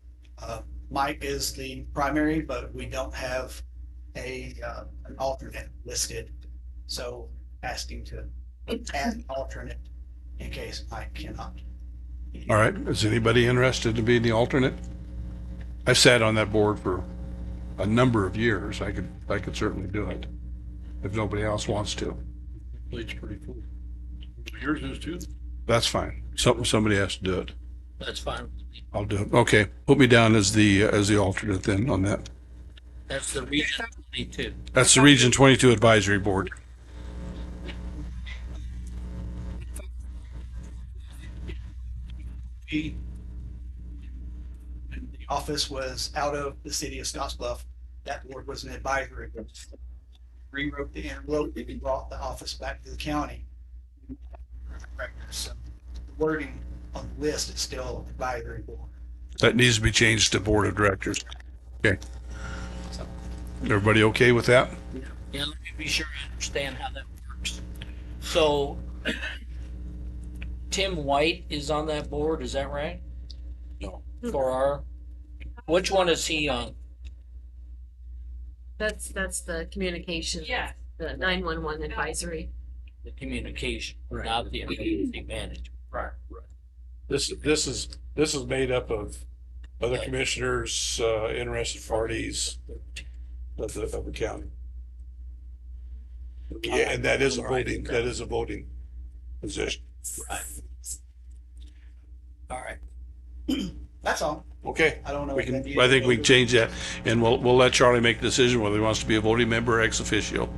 Mike is the primary, but we don't have an alternate listed. So asking to add an alternate in case Mike cannot. all right. Is anybody interested to be the alternate? I've sat on that board for a number of years. I could certainly do it if nobody else wants to. Plate's pretty full. Yours is too? That's fine. Somebody has to do it. That's fine. I'll do it. Okay, put me down as the alternate then on that. That's the Region 22. That's the Region 22 Advisory Board. And the office was out of the city of Scotts Bluff. That board was an advisory. Rewrote the interlope and brought the office back to the county. So the wording on the list is still advisory board. That needs to be changed to Board of Directors. Okay. Everybody okay with that? Yeah, let me be sure I understand how that works. So, Tim White is on that board, is that right? No. For our, which one is he on? That's the communication. Yeah. The 911 advisory. The communication, not the emergency management. Right. This is made up of other commissioners, interested parties of the county. Yeah, and that is a voting position. Right. All right. That's all. Okay. I don't know. We if can, that I think we can change that, and we'll let Charlie make the decision whether he wants to be a voting member or ex officio.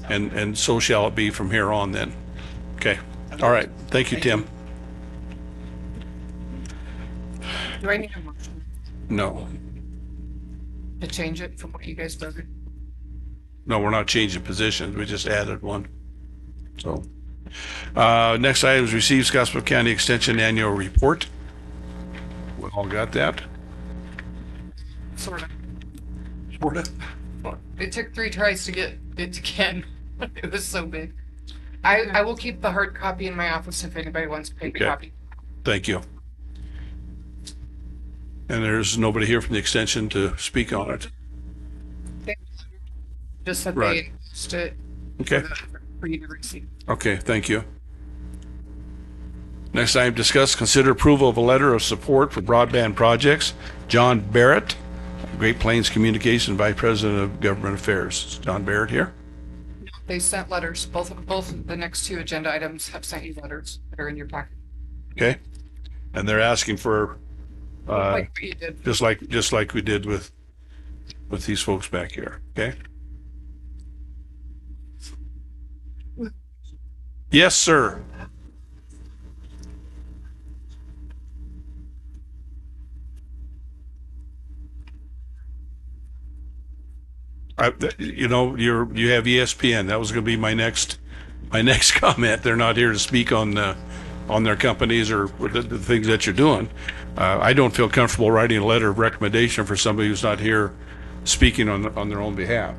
And so shall it be from here on then. Okay. All right. Thank you, Tim. Do I need a motion No, to change it from what you guys voted? no, we're not changing positions. We just added one. So, next item is receive Scotts Bluff County Extension Annual Report. We all got that? Sort of. Sorta. It took 3 tries to get it to Ken. It was so big. I will keep the hard copy in my office if anybody wants a paper Okay. copy. Thank you. And there's nobody here from the extension to speak on it. Just that Right. they used it Okay. for you to receive. Okay, thank you. Next item, discuss, consider approval of a letter of support for broadband projects. John Barrett, Great Plains Communication Vice President of Government Affairs. Is John Barrett here? They sent letters. Both of the next 2 agenda items have sent you letters that are in your packet. Okay. And they're asking for, Like what you did. just like we did with these folks back here, okay? Yes, sir. You know, you have ESPN. That was going to be my next comment. They're not here to speak on their companies or the things that you're doing. I don't feel comfortable writing a letter of recommendation for somebody who's not here speaking on their own behalf.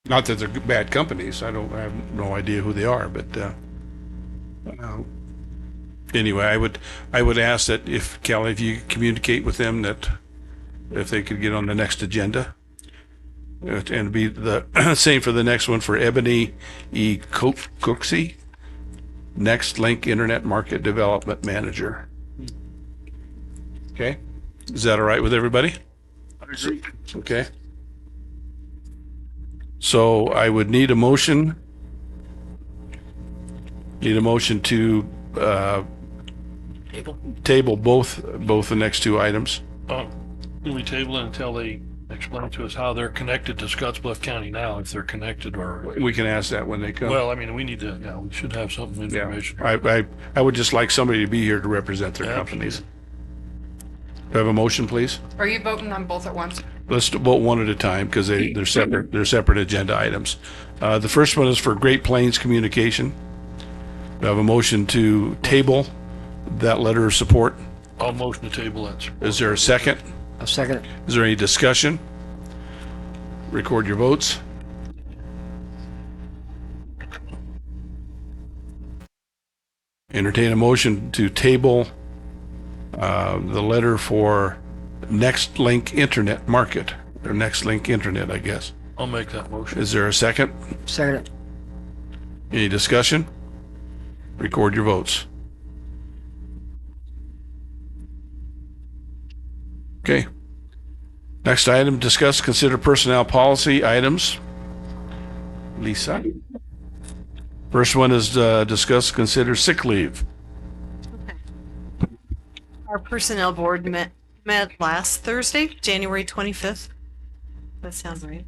Not that they're bad companies. I have no idea who they are, but anyway, I would ask that if Kelly, if you communicate with them that if they could get on the next agenda, and be the same for the next one for Ebony E. Cooksey, Next Link Internet Market Development Manager. Okay, is that all right with everybody? I agree. Okay. So I would need a motion. Need a motion to table both the next 2 items. Can we table it until they explain to us how they're connected to Scotts Bluff County now, if they're connected or? We can ask that when they come. Well, I mean, we need to, we should have some Yeah, information. I would just like somebody to be here to represent their companies. Do I have a motion, please? Are you voting on both at once? Let's vote one at a time because they're separate agenda items. The first one is for Great Plains Communication. Do I have a motion to table that letter of support? I'll motion to table that. Is there a second? A second. Is there any discussion? Record your votes. Entertain a motion to table the letter for Next Link Internet Market, or Next Link Internet, I guess. I'll make that motion. Is there a second? Second. Any discussion? Record your votes. Okay. Next item, discuss, consider personnel policy items. Lisa? First one is discuss, consider sick leave. Our personnel board met last Thursday, January 25th. That sounds right.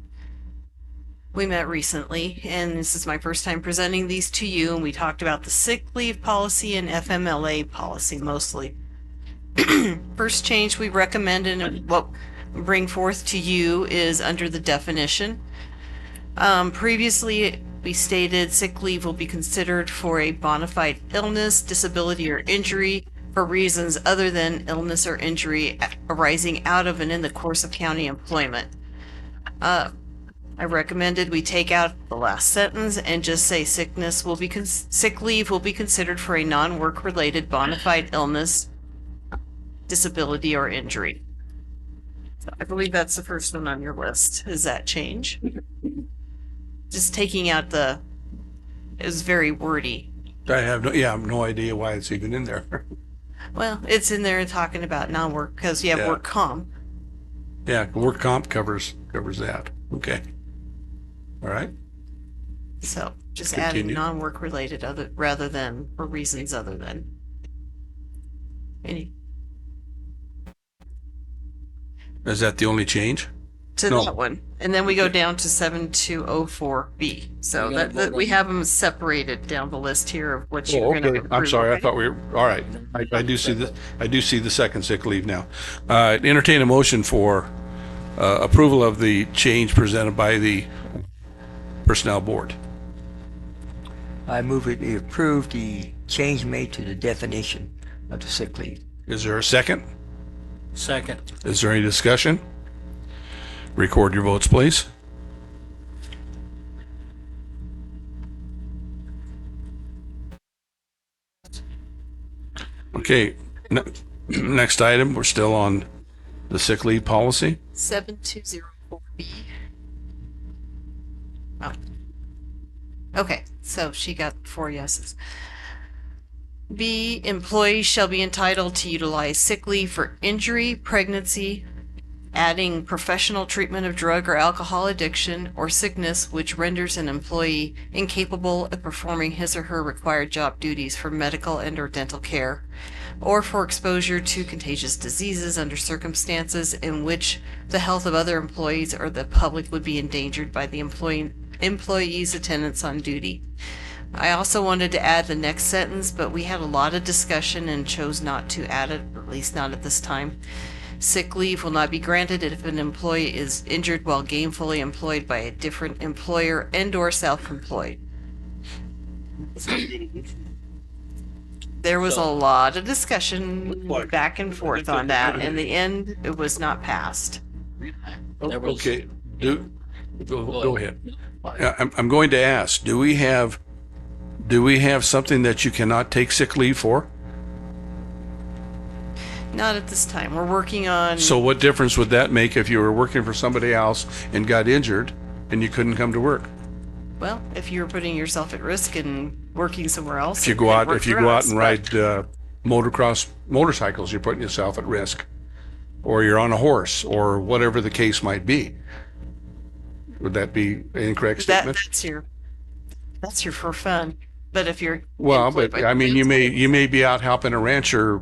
We met recently, and this is my first time presenting these to you, and we talked about the sick leave policy and FMLA policy mostly. First change we recommended and what we bring forth to you is under the definition. Previously, we stated sick leave will be considered for a bona fide illness, disability, or injury for reasons other than illness or injury arising out of and in the course of county employment. I recommended we take out the last sentence and just say sick leave will be considered for a non-work related bona fide illness, disability, or injury. So I believe that's the first one on your list. Does that change? Just taking out it was very wordy. I have no idea why it's even in there. Well, it's in there talking about non-work because you have Yeah. work comp. Yeah, work comp covers that. Okay. All right. So just Continue. adding non-work related rather than for reasons other than. Any Is that the only change? to No. that one, and then we go down to 7204B. So We gotta that vote we on have them separated down the list here of what you're Oh, going to okay. approve. I'm sorry. I okay? thought we were, all right. I do see this. I do see the second sick leave now. Entertain a motion for approval of the change presented by the Personnel Board. I move that we approve the change made to the definition of the sick leave. Is there a second? Second. Is there any discussion? Record your votes, please. Okay, next item, we're still on the sick leave policy. 7204B. Oh. Okay, so she got 4 yeses. B, employees shall be entitled to utilize sick leave for injury, pregnancy, adding professional treatment of drug or alcohol addiction, or sickness which renders an employee incapable of performing his or her required job duties for medical and or dental care, or for exposure to contagious diseases under circumstances in which the health of other employees or the public would be endangered by the employee's attendance on duty. I also wanted to add the next sentence, but we had a lot of discussion and chose not to add it, at least not at this time. Sick leave will not be granted if an employee is injured while gainfully employed by a different employer and or self-employed. There was a lot of discussion back and forth on that. In the end, it was not passed. There was- Okay, go ahead. I'm going to ask, do we have something that you cannot take sick leave for? Not at this time. We're working on. So what difference would that make if you were working for somebody else and got injured and you couldn't come to work? Well, if you're putting yourself at risk and working somewhere else. If you go out work for us, and but- ride motorcycles, you're putting yourself at risk. Or you're on a horse, or whatever the case might be. Would that be an incorrect statement? That's your for fun. But if you're Well, employed but by I mean, you business- may be out helping a rancher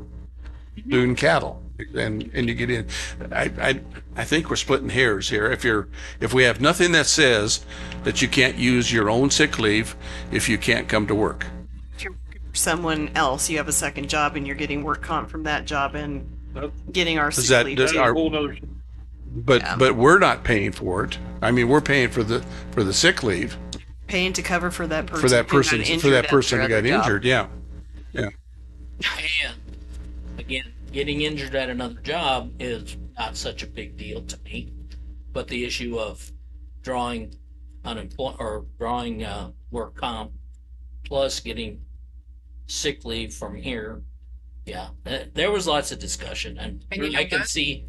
doing cattle, and you get in. I think we're splitting hairs here. If we have nothing that says that you can't use your own sick leave if you can't come to work. If you're working for someone else, you have a second job and you're getting work comp from that job and getting our Does sick that- leave. does too. our- Whole nother. But we're not paying for it. I mean, we're paying for the sick leave Paying to cover for that person. for that who got person injured at who their got other job. injured. Yeah. And again, getting injured at another job is not such a big deal to me. But the issue of drawing work comp plus getting sick leave from here, yeah, there was lots of discussion, and And you know I can what? see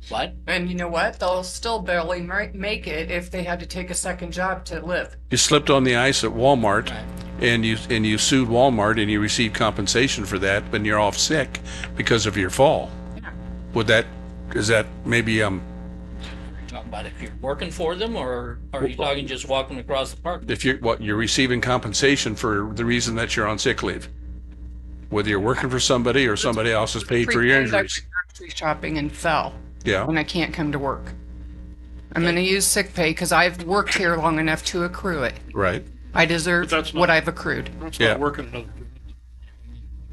what. And you know what? They'll still barely make it if they had to take a second job to live. You slipped on the ice at Walmart, Right. and you sued Walmart, and you received compensation for that, but you're off sick because of your fall. Yeah. Is that maybe Talking about if you're working for them, or are you talking just walking across the park? if you're receiving compensation for the reason that you're on sick leave, whether you're working for somebody or somebody else has paid for your Pretend I injuries. went grocery shopping and fell Yeah. when I can't come to work. I'm going to use sick pay because I've worked here long enough to accrue it. Right. I deserve But that's not- what I've accrued. That's Yeah. not working another.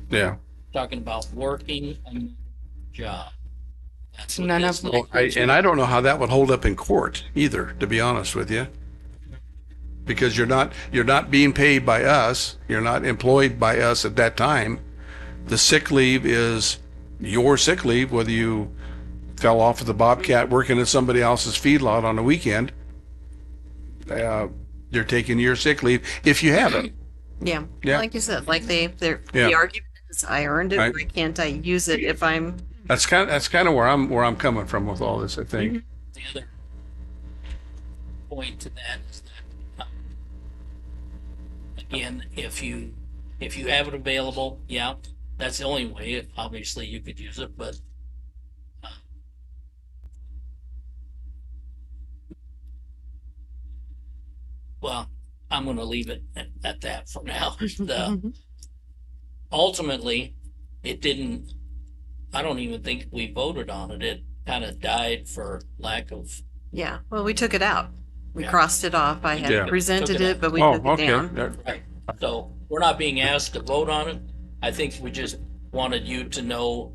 Yeah. Talking about working a job. That's what None this of- language And I don't know how that would hold up in court either, to be honest with you. Because you're not being paid by us, you're not employed by us at that time, the sick leave is your sick leave, whether you fell off of the Bobcat working at somebody else's feedlot on a weekend. They're taking your sick leave if you have it. Yeah. Yeah. Like you said, like the Yeah. argument is, I earned it. Right. Why can't I use it if I'm? That's kind of where I'm coming from with all this, I think. The other point to that is that, again, if you have it available, yeah, that's the only way. Obviously, you could use it, but well, I'm going to leave it at that for now. Ultimately, it didn't. I don't even think we voted on it. It kind of died for lack of. Yeah. Well, we took it out. We Yeah. crossed it off. I had Yeah. presented Took it it, but we Oh, took it okay. down. Right. So we're not being asked to vote on it. I think we just wanted you to know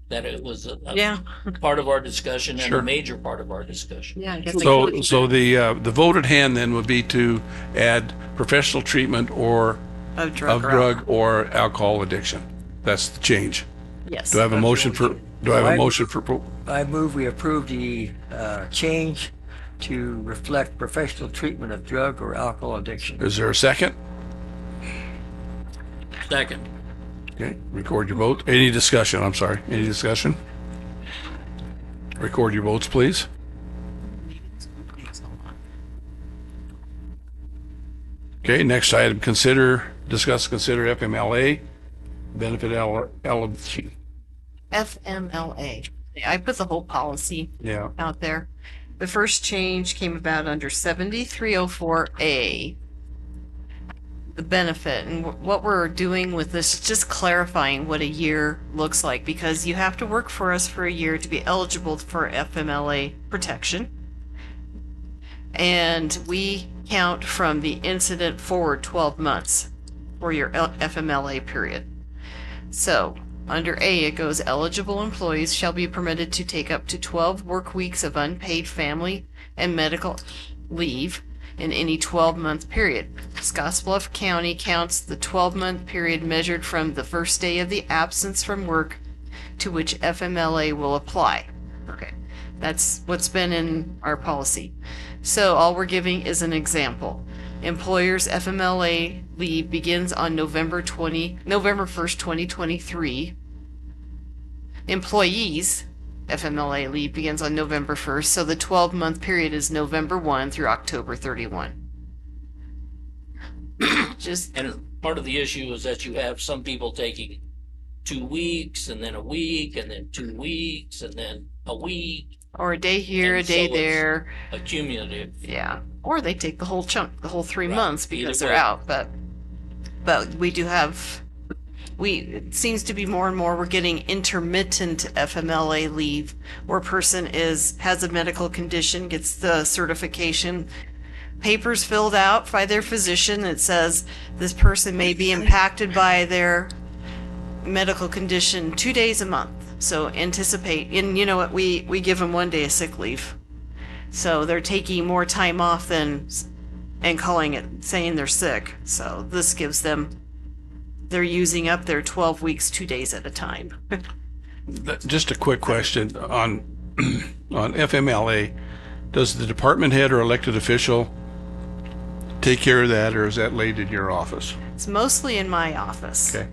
that it was a Yeah. part of our discussion and Sure. a major part of our discussion. Yeah. I guess So the voted hand then would be to add professional treatment or of drug. of drug or alcohol addiction. That's the change. Yes. Do I have a motion for? Do I have a Right. motion for? I move we approve the change to reflect professional treatment of drug or alcohol addiction. Is there a second? Second. Okay, record your vote. Any discussion? I'm sorry. Any discussion? Record your votes, please. Okay, next item, discuss, consider FMLA, benefit FMLA. I put the whole policy yeah. out there. The first change came about under 7304A, the benefit. And what we're doing with this is just clarifying what a year looks like, because you have to work for us for a year to be eligible for FMLA protection. And we count from the incident forward 12 months for your FMLA period. So under A, it goes, eligible employees shall be permitted to take up to 12 work weeks of unpaid family and medical leave in any 12-month period. Scotts Bluff County counts the 12-month period measured from the first day of the absence from work to which FMLA will apply. Okay, that's what's been in our policy. So all we're giving is an example. Employers' FMLA leave begins on November 1st, 2023. Employees' FMLA leave begins on November 1st, so the 12-month period is November 1 through October 31. And part of the issue is that you have some people taking 2 weeks and then a week and then 2 weeks and then a week. Or a day here, And a day so it's there. Accumulative. Yeah. Or they take the whole chunk, the whole 3 Right. months because Either they're way. out. But we do have, it seems to be more and more we're getting intermittent FMLA leave, where a person has a medical condition, gets the certification, papers filled out by their physician that says this person may be impacted by their medical condition 2 days a month. So anticipate, and you know what, we give them 1 day of sick leave. So they're taking more time off and calling it, saying they're sick. So this gives them, they're using up their 12 weeks, 2 days at a time. Just a quick question on on FMLA. Does the department head or elected official take care of that, or is that laid in your office? It's mostly in my office. Okay.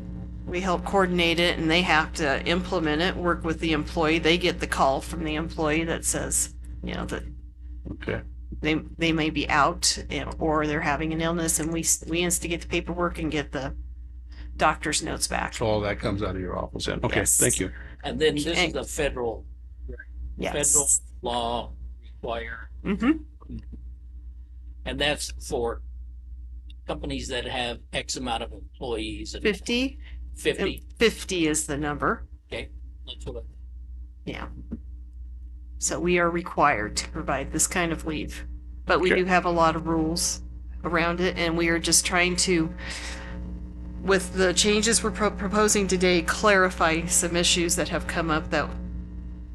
We help coordinate it, and they have to implement it, work with the employee. They get the call from the employee that says, that Okay. they may be out, or they're having an illness, and we instigate the paperwork and get the doctor's notes back. So all that comes out of your office then? Okay, Yes. thank you. And then this is a federal Yes. law require, Mm-hmm. and that's for companies that have X amount of employees. And 50? 50. 50 is the number. Okay. That's what Yeah. So we are required to provide this kind of leave. But we Okay. do have a lot of rules around it, and we are just trying to, with the changes we're proposing today, clarify some issues that have come up that,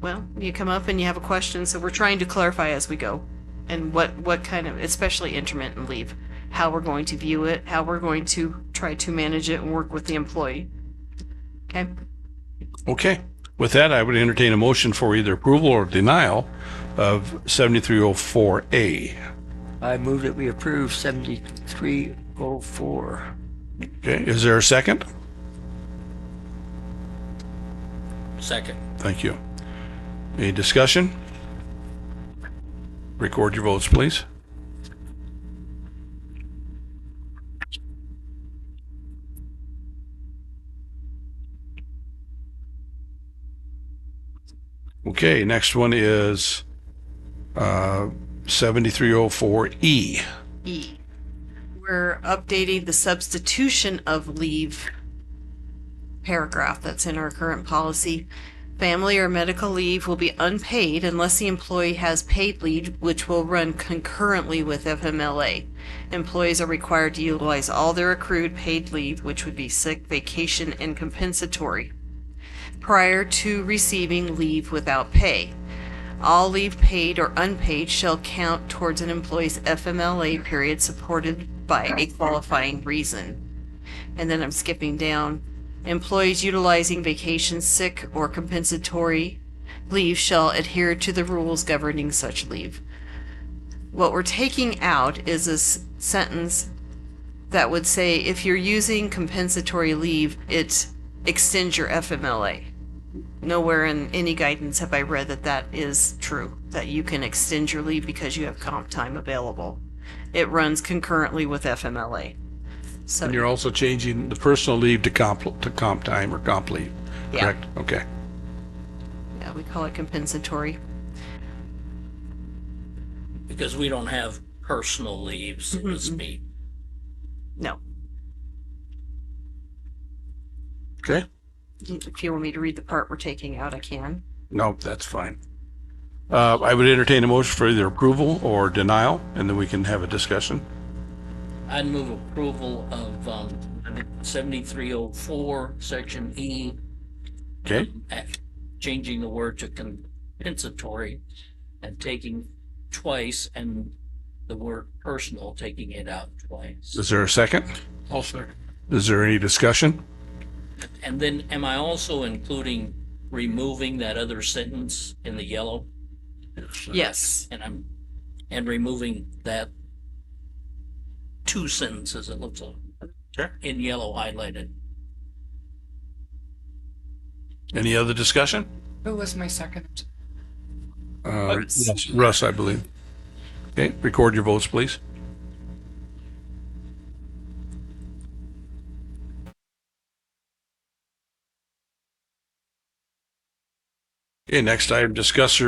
well, you come up and you have a question, so we're trying to clarify as we go. And what kind of, especially intermittent leave, how we're going to view it, how we're going to try to manage it and work with the employee. Okay. Okay. With that, I would entertain a motion for either approval or denial of 7304A. I move that we approve 7304. Okay, is there a second? Second. Thank you. Any discussion? Record your votes, please. Okay, next one is 7304E. E. We're updating the substitution of leave paragraph that's in our current policy. Family or medical leave will be unpaid unless the employee has paid leave, which will run concurrently with FMLA. Employees are required to utilize all their accrued paid leave, which would be sick, vacation, and compensatory, prior to receiving leave without pay. All leave paid or unpaid shall count towards an employee's FMLA period supported by a qualifying reason. And then I'm skipping down. Employees utilizing vacation, sick, or compensatory leave shall adhere to the rules governing such leave. What we're taking out is a sentence that would say if you're using compensatory leave, it extends your FMLA. Nowhere in any guidance have I read that that is true, that you can extend your leave because you have comp time available. It runs concurrently with FMLA. So, And you're also changing the personal leave to comp time or comp leave, Yeah. correct? Okay. yeah, we call it compensatory. Because we don't have personal leave, so to speak. No. Okay. If you want me to read the part we're taking out, I can. No, that's fine. I would entertain a motion for either approval or denial, and then we can have a discussion. I'd move approval of 7304, Section E, Okay. changing the word to compensatory and taking twice, and the word personal, taking it out twice. Is there a second? I'll second. Is there any discussion? And then am I also including removing that other sentence in the yellow? Yes. And removing that two sentences, it looks like. Sure. In yellow highlighted. Any other discussion? Who was my second? Russ, I believe. Okay, record your votes, please. Okay, next item, discuss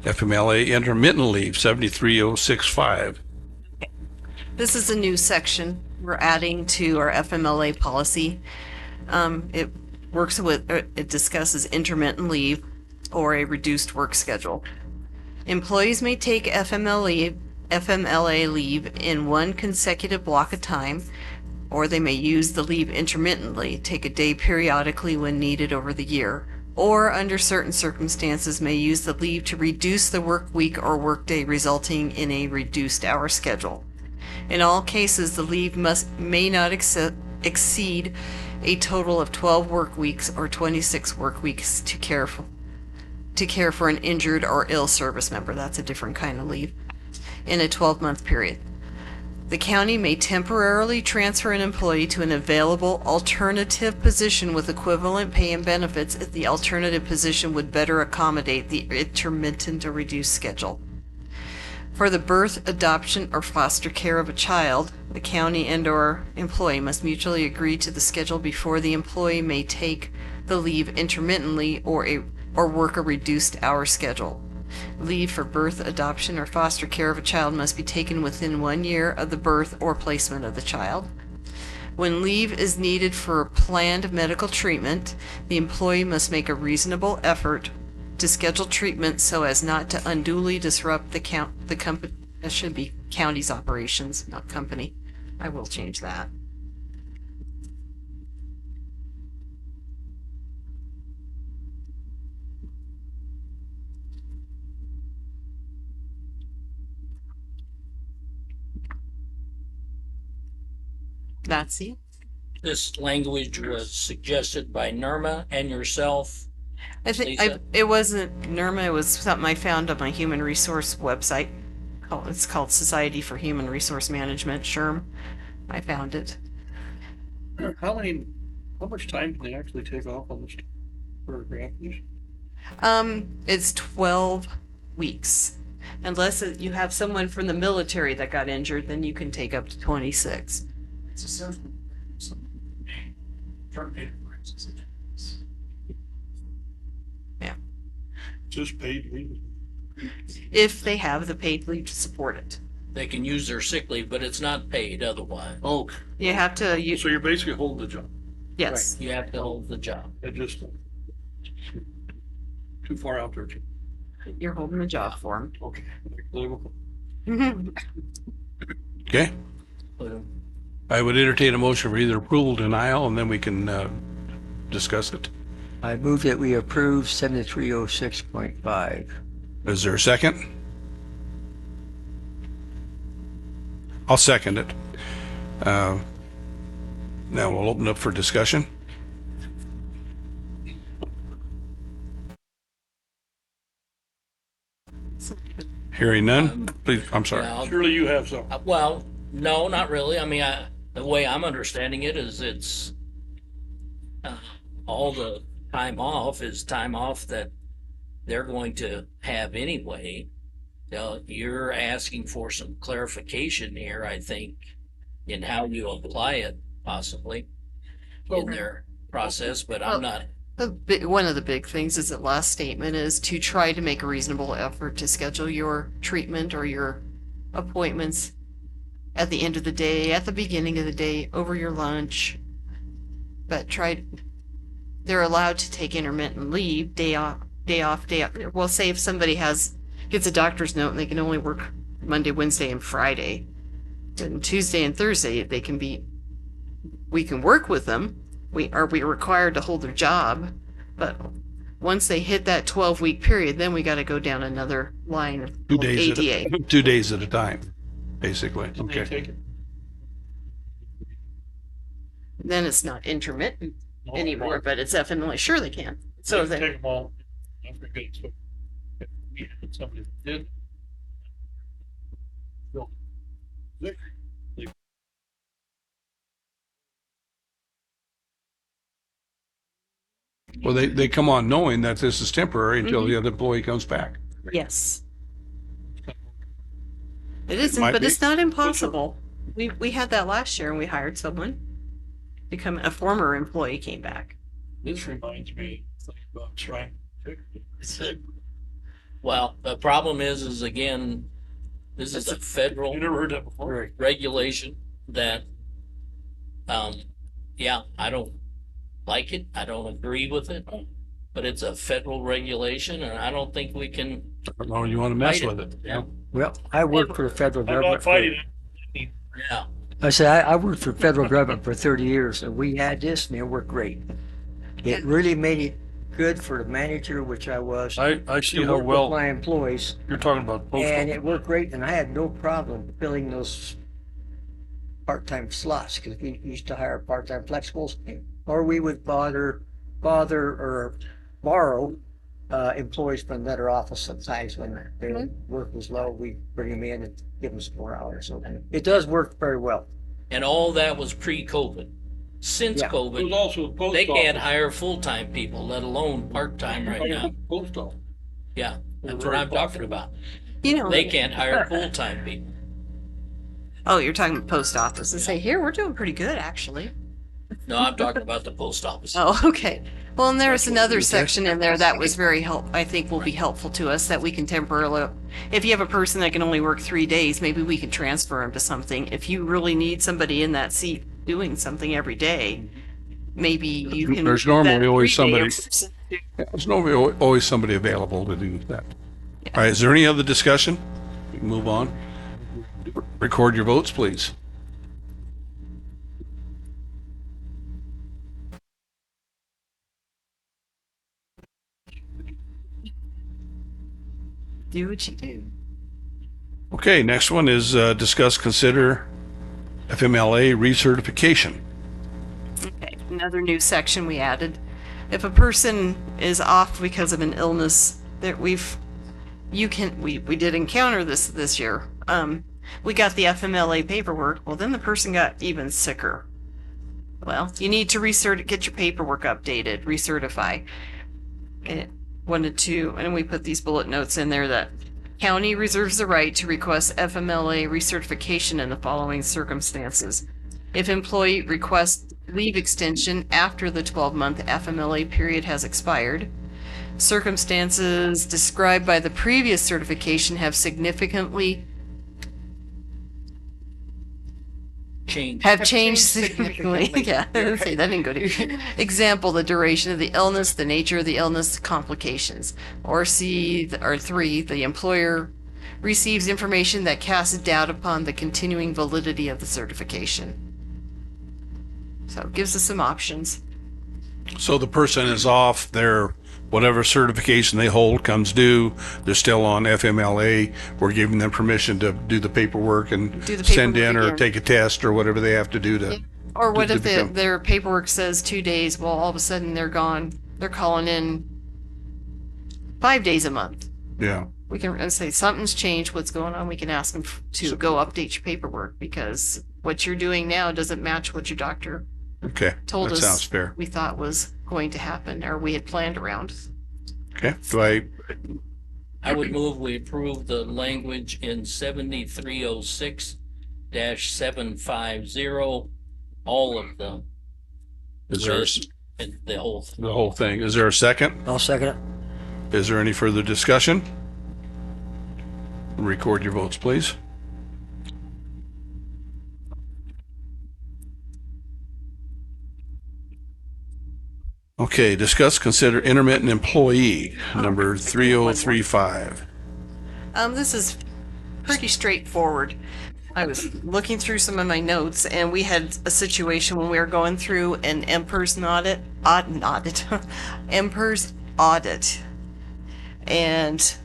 FMLA intermittent leave, 73065. This is a new section we're adding to our FMLA policy. It it discusses intermittent leave or a reduced work schedule. Employees may take FMLA leave in one consecutive block of time, or they may use the leave intermittently, take a day periodically when needed over the year, or under certain circumstances may use the leave to reduce the work week or work day, resulting in a reduced hour schedule. In all cases, the leave may not exceed a total of 12 work weeks or 26 work weeks to care for an injured or ill service member. That's a different kind of leave in a 12-month period. The county may temporarily transfer an employee to an available alternative position with equivalent pay and benefits if the alternative position would better accommodate the intermittent or reduced schedule. For the birth, adoption, or foster care of a child, the county and/or employee must mutually agree to the schedule before the employee may take the leave intermittently or work a reduced hour schedule. Leave for birth, adoption, or foster care of a child must be taken within 1 year of the birth or placement of the child. When leave is needed for planned medical treatment, the employee must make a reasonable effort to schedule treatment so as not to unduly disrupt the company. That should be county's operations, not company. I will change that. That's it. this language was suggested by Norma and yourself. I think Lisa? it wasn't Nirma, it was something I found on my human resource website. It's called Society for Human Resource Management, SHRM. I found it. How much time can they actually take off on this paragraph? It's 12 weeks. Unless you have someone from the military that got injured, then you can take up to 26. It's essentially terminated for instance. Yeah. Just paid leave. If they have the paid leave to support it. They can use their sick leave, but it's not paid otherwise. Oh, You have to, so you're basically holding the job. yes. You have to hold the job. It just too far out there. You're holding the job for Okay. Political. them. Okay. I would entertain a motion for either approval or denial, and then we can discuss it. I move that we approve 7306.5. Is there a second? I'll second it. Now we'll open up for discussion. Hearing none, please, I'm sorry. Yeah, Surely you have some. Well, no, not really. I mean, the way I'm understanding it is it's all the time off is time off that they're going to have anyway. You're asking for some clarification here, I think, in how you apply it possibly in their process, but I'm not. One of the big things is that last statement is to try to make a reasonable effort to schedule your treatment or your appointments at the end of the day, at the beginning of the day, over your lunch. But they're allowed to take intermittent leave, day off. Well, say if somebody gets a doctor's note and they can only work Monday, Wednesday, and Friday, then Tuesday and Thursday we can work with them. We are required to hold their job, but once they hit that 12-week period, then we got to go down another line of 2 days ADA. 2 days at a time, basically. Can they Okay. take it? Then it's not intermittent anymore, but it's definitely sure they can. So They then, take them all. Don't forget, so if we had somebody that did. Well, Well, they come on knowing that this is temporary until the other employee comes back. yes. It isn't, might but be. it's not impossible. We had that last year and we hired someone. A former employee came back. This reminds me about trying to Well, the problem is again, this is a federal You never heard that before? regulation that, yeah, I don't like it. I don't agree with it, but it's a federal regulation and I don't think we can. I don't know, you want to mess fight with it. Yeah. Well, I worked for the federal I'm government. not fighting it. Yeah. I said, I worked for the federal government for 30 years, and we had this, and it worked great. It really made it good for the manager, which I was, I see to how work with well my employees, you're talking about and postal. it worked great, and I had no problem filling those part-time slots, because we used to hire part-time flexibles, or we would bother or borrow employees from another office sometimes when their work was low. We bring them in and give them some more hours. So it does work very well. And all that was pre-COVID. Since Yeah. It was COVID, also a post they can't office. hire full-time people, let alone part-time right now. Post office. Yeah, that's what I'm talking about. You know, They can't hire full-time people. oh, you're talking about post office and say, here, we're doing pretty good, actually. No, I'm talking about the post office. Oh, okay. Well, and there's another section in there that was I think will be helpful to us that we can temporarily, if you have a person that can only work 3 days, maybe we can transfer them to something. If you really need somebody in that seat doing something every day, maybe you can. There's normally that always 3 day somebody- There's normally always somebody available to do that. All right, is there any other discussion? We can move on. Record your votes, please. Do what you do. Okay, next one is discuss, consider FMLA recertification. another new section we added. If a person is off because of an illness that we did encounter this year. We got the FMLA paperwork. Well, then the person got even sicker. Well, you need to get your paperwork updated, recertify. And and we put these bullet notes in there that county reserves the right to request FMLA recertification in the following circumstances. If employee requests leave extension after the 12-month FMLA period has expired, circumstances described by the previous certification have significantly changed significantly. Yeah, that didn't go to. Example, the duration of the illness, the nature of the illness, the complications. Or three, the employer receives information that casts doubt upon the continuing validity of the certification. So it gives us some options. So the person is off, their whatever certification they hold comes due, they're still on FMLA, we're giving them permission to do the paperwork and send in or take a test or whatever they have to do to. Or what if their paperwork says 2 days, well, all of a sudden they're gone, they're calling in 5 days a month. Yeah. We can say something's changed, what's going on, we can ask them to go update your paperwork because what you're doing now doesn't match what your doctor told us. Sounds fair. We thought was going to happen or we had planned around. Okay, I would move we approve the language in 7306-750, all of them. Is there and the whole thing. the whole thing? Is there a second? I'll second it. Is there any further discussion? Record your votes, please. Okay, discuss, consider intermittent employee, number 3035. This is pretty straightforward. I was looking through some of my notes and we had a situation when we were going through an Emperor's audit. Emperor's audit. And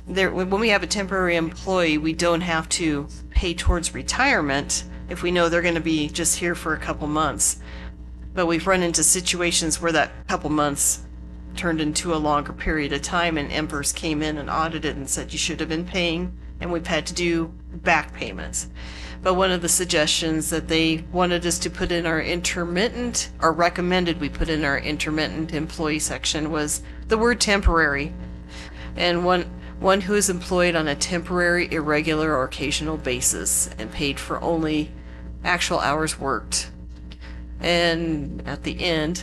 when we have a temporary employee, we don't have to pay towards retirement if we know they're going to be just here for a couple months. But we've run into situations where that couple months turned into a longer period of time and Emperors came in and audited and said you should have been paying, and we've had to do back payments. But one of the suggestions that they wanted us to put in our intermittent, or recommended we put in our intermittent employee section, was the word temporary. And one who is employed on a temporary, irregular, or occasional basis and paid for only actual hours worked. And at the end,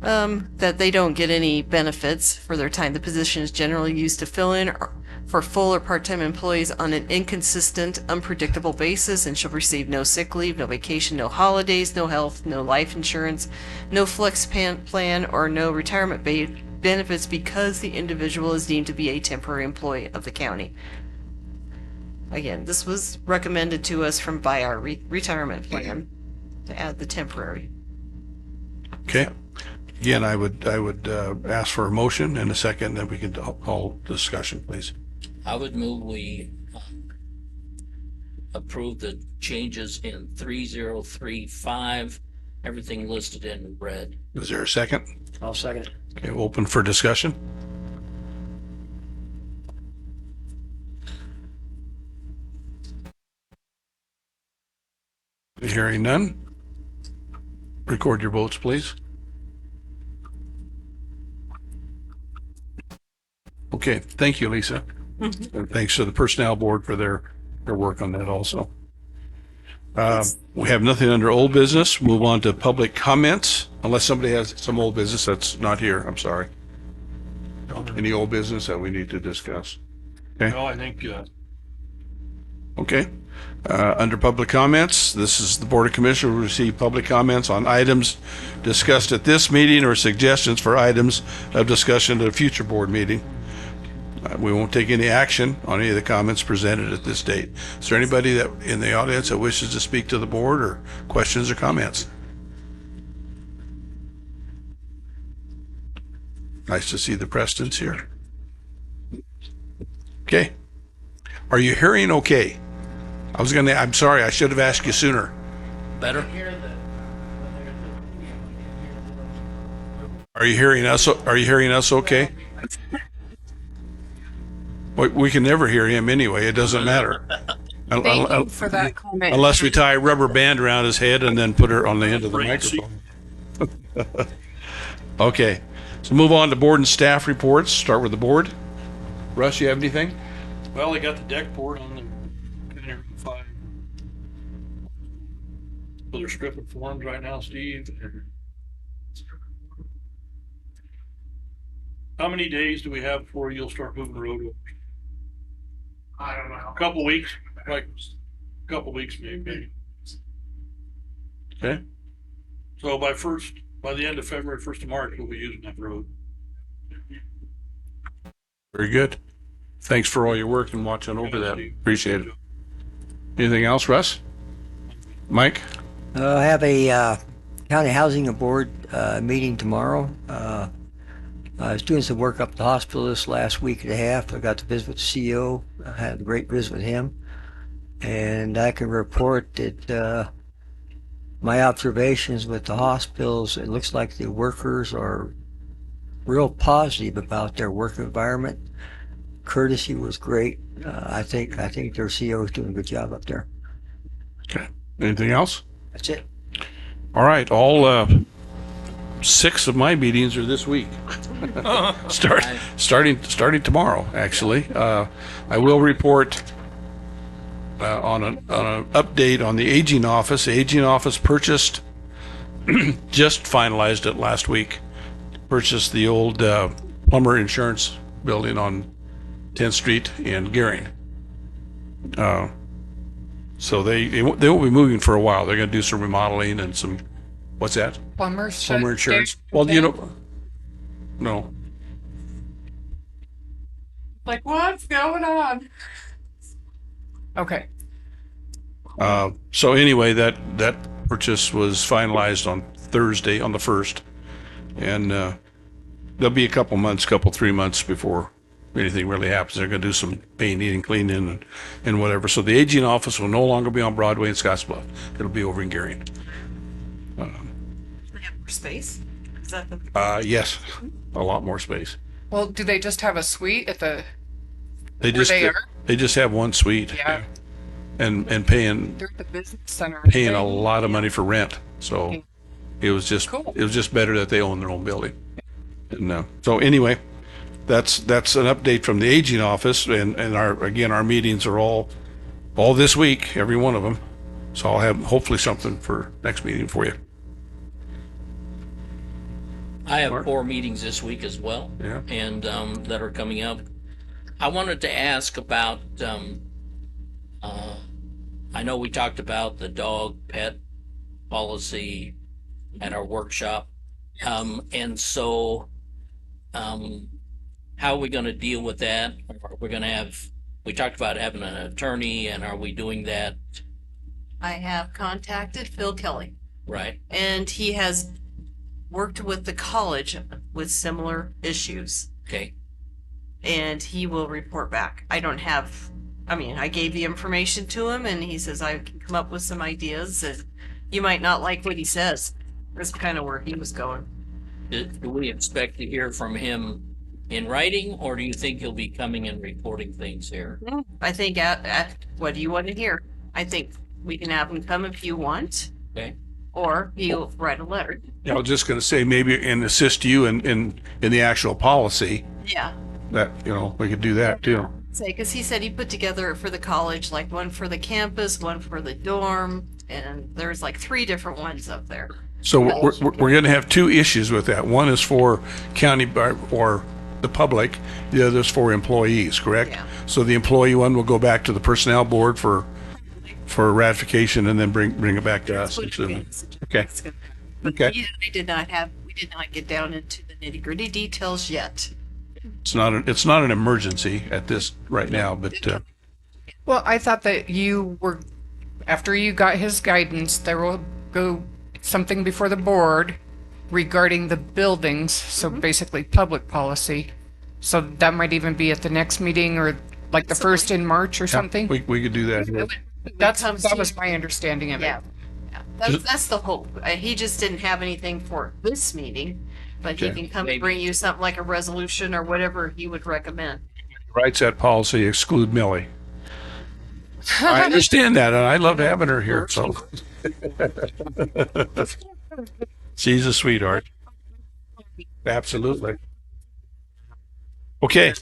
that they don't get any benefits for their time. The position is generally used to fill in for full or part-time employees on an inconsistent, unpredictable basis and shall receive no sick leave, no vacation, no holidays, no health, no life insurance, no flex plan, or no retirement benefits because the individual is deemed to be a temporary employee of the county. Again, this was recommended to us by our retirement plan to add the temporary. Okay. Again, I would ask for a motion and a second, then we can call discussion, please. I would move we approve the changes in 3035, everything listed in red. Is there a second? I'll second it. Okay, open for discussion. Hearing none. Record your votes, please. Okay, thank you, Lisa. And thanks to the Personnel Board for their work on that also. We have nothing under old business. Move on to public comments, unless somebody has some old business that's not here. I'm sorry. Any old business that we need to discuss? Okay. No, I think, Okay. Under public comments, this is the Board of Commissioners will receive public comments on items discussed at this meeting or suggestions for items of discussion at a future board meeting. We won't take any action on any of the comments presented at this date. Is there anybody that in the audience that wishes to speak to the board or questions or comments? Nice to see the Prestons here. Okay. Are you hearing okay? I'm sorry, I should have asked you sooner. Better? Are you hearing us? Are you hearing us okay? We can never hear him anyway. It doesn't matter. Thank you for that comment. Unless we tie a rubber band around his head and then put her on the end of the microphone. Okay, so move on to board and staff reports. Start with the board. Russ, you have anything? Well, they got the deck board on the County Road 5. So they're stripping forms right now, Steve. How many days do we have before you'll start moving the road over? I don't know. A couple weeks, like a couple weeks maybe. Okay. So by the end of February, 1st of March, we'll be using that road. Very good. Thanks for all your work and watching over that. Appreciate it. Anything else, Russ? Mike? I have a county housing board meeting tomorrow. I was doing some work up at the hospital this last week and a half. I got to visit with the CEO. I had a great visit with him. And I can report that my observations with the hospitals, it looks like the workers are real positive about their work environment. Courtesy was great. I think their CEO is doing a good job up there. Okay. Anything else? That's it. All right. All 6 of my meetings are this week. Starting tomorrow, actually. I will report on an update on the aging office. The aging office purchased, just finalized it last week, purchased the old plumber insurance building on 10th Street in Gearing. So they won't be moving for a while. They're going to do some remodeling and some, what's that? Plumber insurance. Well, no. Like, what's going on? Okay. So anyway, that purchase was finalized on Thursday, on the 1st. And there'll be a couple 3 months before anything really happens. They're going to do some painting and cleaning and whatever. So the aging office will no longer be on Broadway and Scotts Bluff. It'll be over in Gearing. They have more space? Is that the... Yes, a lot more space. Well, do they just have a suite at the... They just have one suite. Yeah. And paying They're at the business center. paying a lot of money for rent. So it was just better that they own their own building. And so anyway, that's an update from the aging office, and our meetings are all this week, every one of them. So I'll have hopefully something for next meeting for you. I have 4 meetings this week as well. Yeah. And that are coming up. I wanted to ask about, I know we talked about the dog pet policy at our workshop. And so, how are we going to deal with that? We talked about having an attorney, and are we doing that? I have contacted Phil Kelly. Right. And he has worked with the college with similar issues. Okay. And he will report back. I gave the information to him, and he says I can come up with some ideas, and you might not like what he says. That's kind of where he was going. Do we expect to hear from him in writing, or do you think he'll be coming and reporting things here? I think, what do you want to hear? I think we can have him come if you want. Okay. Or he'll write a letter. I was just going to say maybe and assist you in the actual policy. Yeah. That we could do that too. Say, because he said he put together for the college, like one for the campus, one for the dorm, and there's like 3 different ones up there. So we're going to have 2 issues with that. One is for county or the public. The other is for employees, correct? Yeah. So the employee one will go back to the personnel board for ratification, and then bring it back to us. Okay. But Okay. we did not get down into the nitty gritty details yet. It's not an emergency at this right now, but Well, I thought that after you got his guidance, there will go something before the board regarding the buildings, so basically public policy. So that might even be at the next meeting, or like the first in March or something. we could do that. That was my understanding of it. Yeah. That's the hope. He just didn't have anything for this meeting, But he Okay. can come and bring you something like a resolution or whatever he would recommend. Writes that policy, exclude Millie. I understand that, and I love having her here, so. She's a sweetheart. Absolutely. Okay.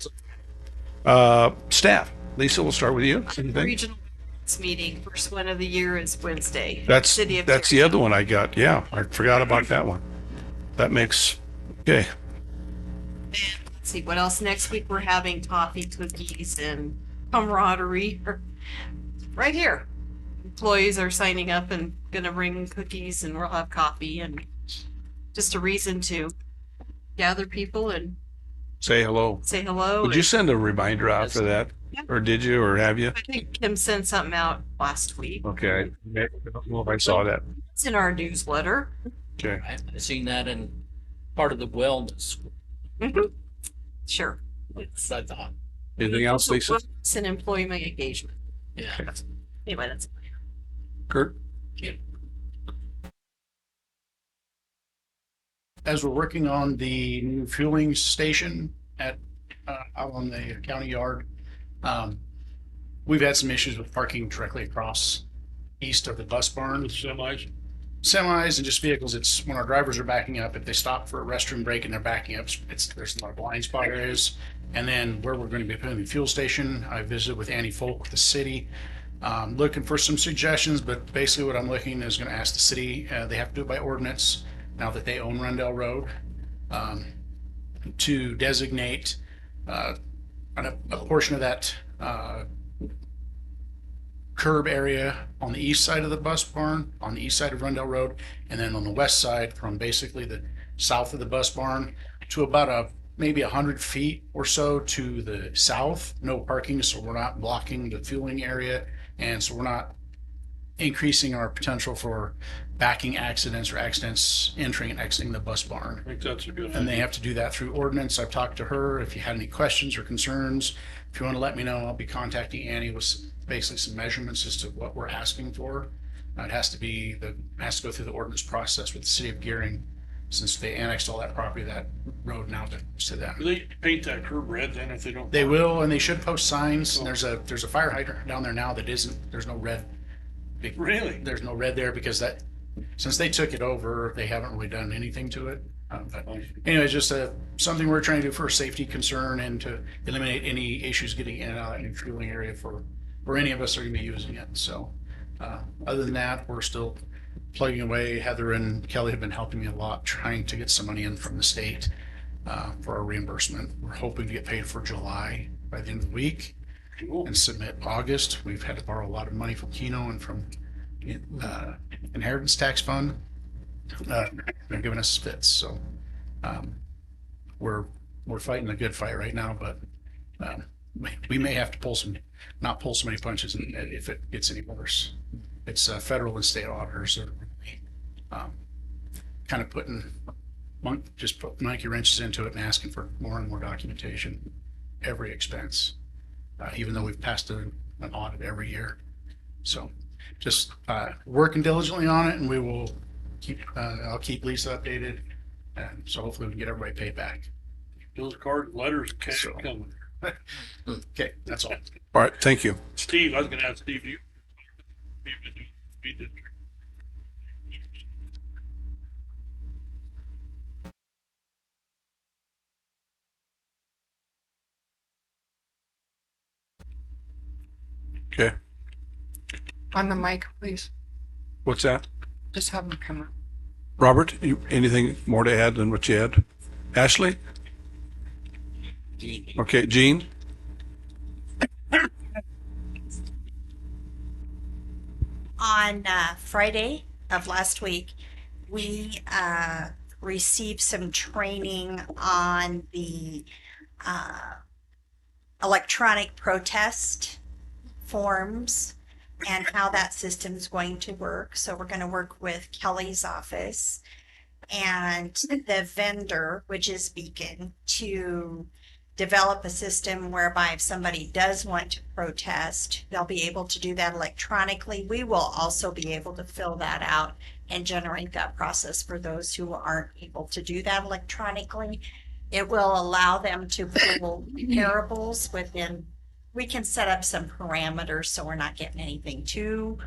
Staff, Lisa, we'll start with you. Anything? Regional meeting, first one of the year is Wednesday. That's City of the other one I got. Yeah, I forgot about that one. That makes, okay. Let's see, what else? Next week, we're having coffee, cookies, and camaraderie. Right here. Employees are signing up and gonna bring cookies, and we'll have coffee, and just a reason to gather people and Say hello. say hello. Would you send a reminder out for that? Yeah. Or did you, or have you? I think Kim sent something out last week. Okay, I don't know if I saw that. It's in our newsletter. Okay. I've seen that in part of the wellness. Sure. That's what I thought. Anything else, Lisa? It's an employment engagement. Yeah. Anyway, that's. Kurt? As we're working on the new fueling station at, out on the county yard, we've had some issues with parking directly across east of the bus barn. With Semis and just vehicles. It's when our drivers are backing up, if they stop for a restroom break and they're backing up, there's a lot of blind spot areas. And then where we're going to be putting the fuel station, I visited with Annie Folk with the city, looking for some suggestions, but basically what I'm looking is going to ask the city, they have to do it by ordinance now that they own Rundell Road, to designate a portion of that curb area on the east side of the bus barn, on the east side of Rundell Road, and then on the west side from basically the south of the bus barn to about maybe 100 feet or so to the south. No parking, so we're not blocking the fueling area, and so we're not increasing our potential for backing accidents or accidents entering and exiting the bus barn. I think that's a good And they idea. have to do that through ordinance. I've talked to her. If you had any questions or concerns, if you want to let me know, I'll be contacting Annie with basically some measurements as to what we're asking for. It has to go through the ordinance process with the city of Gearing, since they annexed all that property, that road now to them. Do they paint that curb red then if they don't? They will, and they should post signs. There's a fire hydrant down there now that there's no red. Really? There's no red there because since they took it over, they haven't really done anything to it. But anyways, just something we're trying to do for a safety concern and to eliminate any issues getting in and out of that new fueling area for any of us are going to be using it. So other than that, we're still plugging away. Heather and Kelly have been helping me a lot trying to get some money in from the state for our reimbursement. We're hoping to get paid for July by the end of the week and submit August. We've had to borrow a lot of money from Keno and from inheritance tax fund. They're giving us fits, so we're fighting a good fight right now, but we may have to not pull so many punches if it gets any worse. It's federal and state auditors that are kind of putting monkey wrenches into it and asking for more and more documentation, every expense, even though we've passed an audit every year. So just working diligently on it, and we will I'll keep Lisa updated, and so hopefully we can get everybody paid back. Those cards, letters, cash coming. Okay, that's all. All right, thank you. Steve, I was gonna ask Steve, do you? Okay, On the mic, please. what's that? Just have them come up. Robert, anything more to add than what you had? Ashley? Okay, Jean? On Friday of last week, we received some training on the electronic protest forms and how that system is going to work. So we're going to work with Kelly's office and the vendor, which is Beacon, to develop a system whereby if somebody does want to protest, they'll be able to do that electronically. We will also be able to fill that out and generate that process for those who aren't able to do that electronically. It will allow them to pull comparables within, we can set up some parameters so we're not getting anything too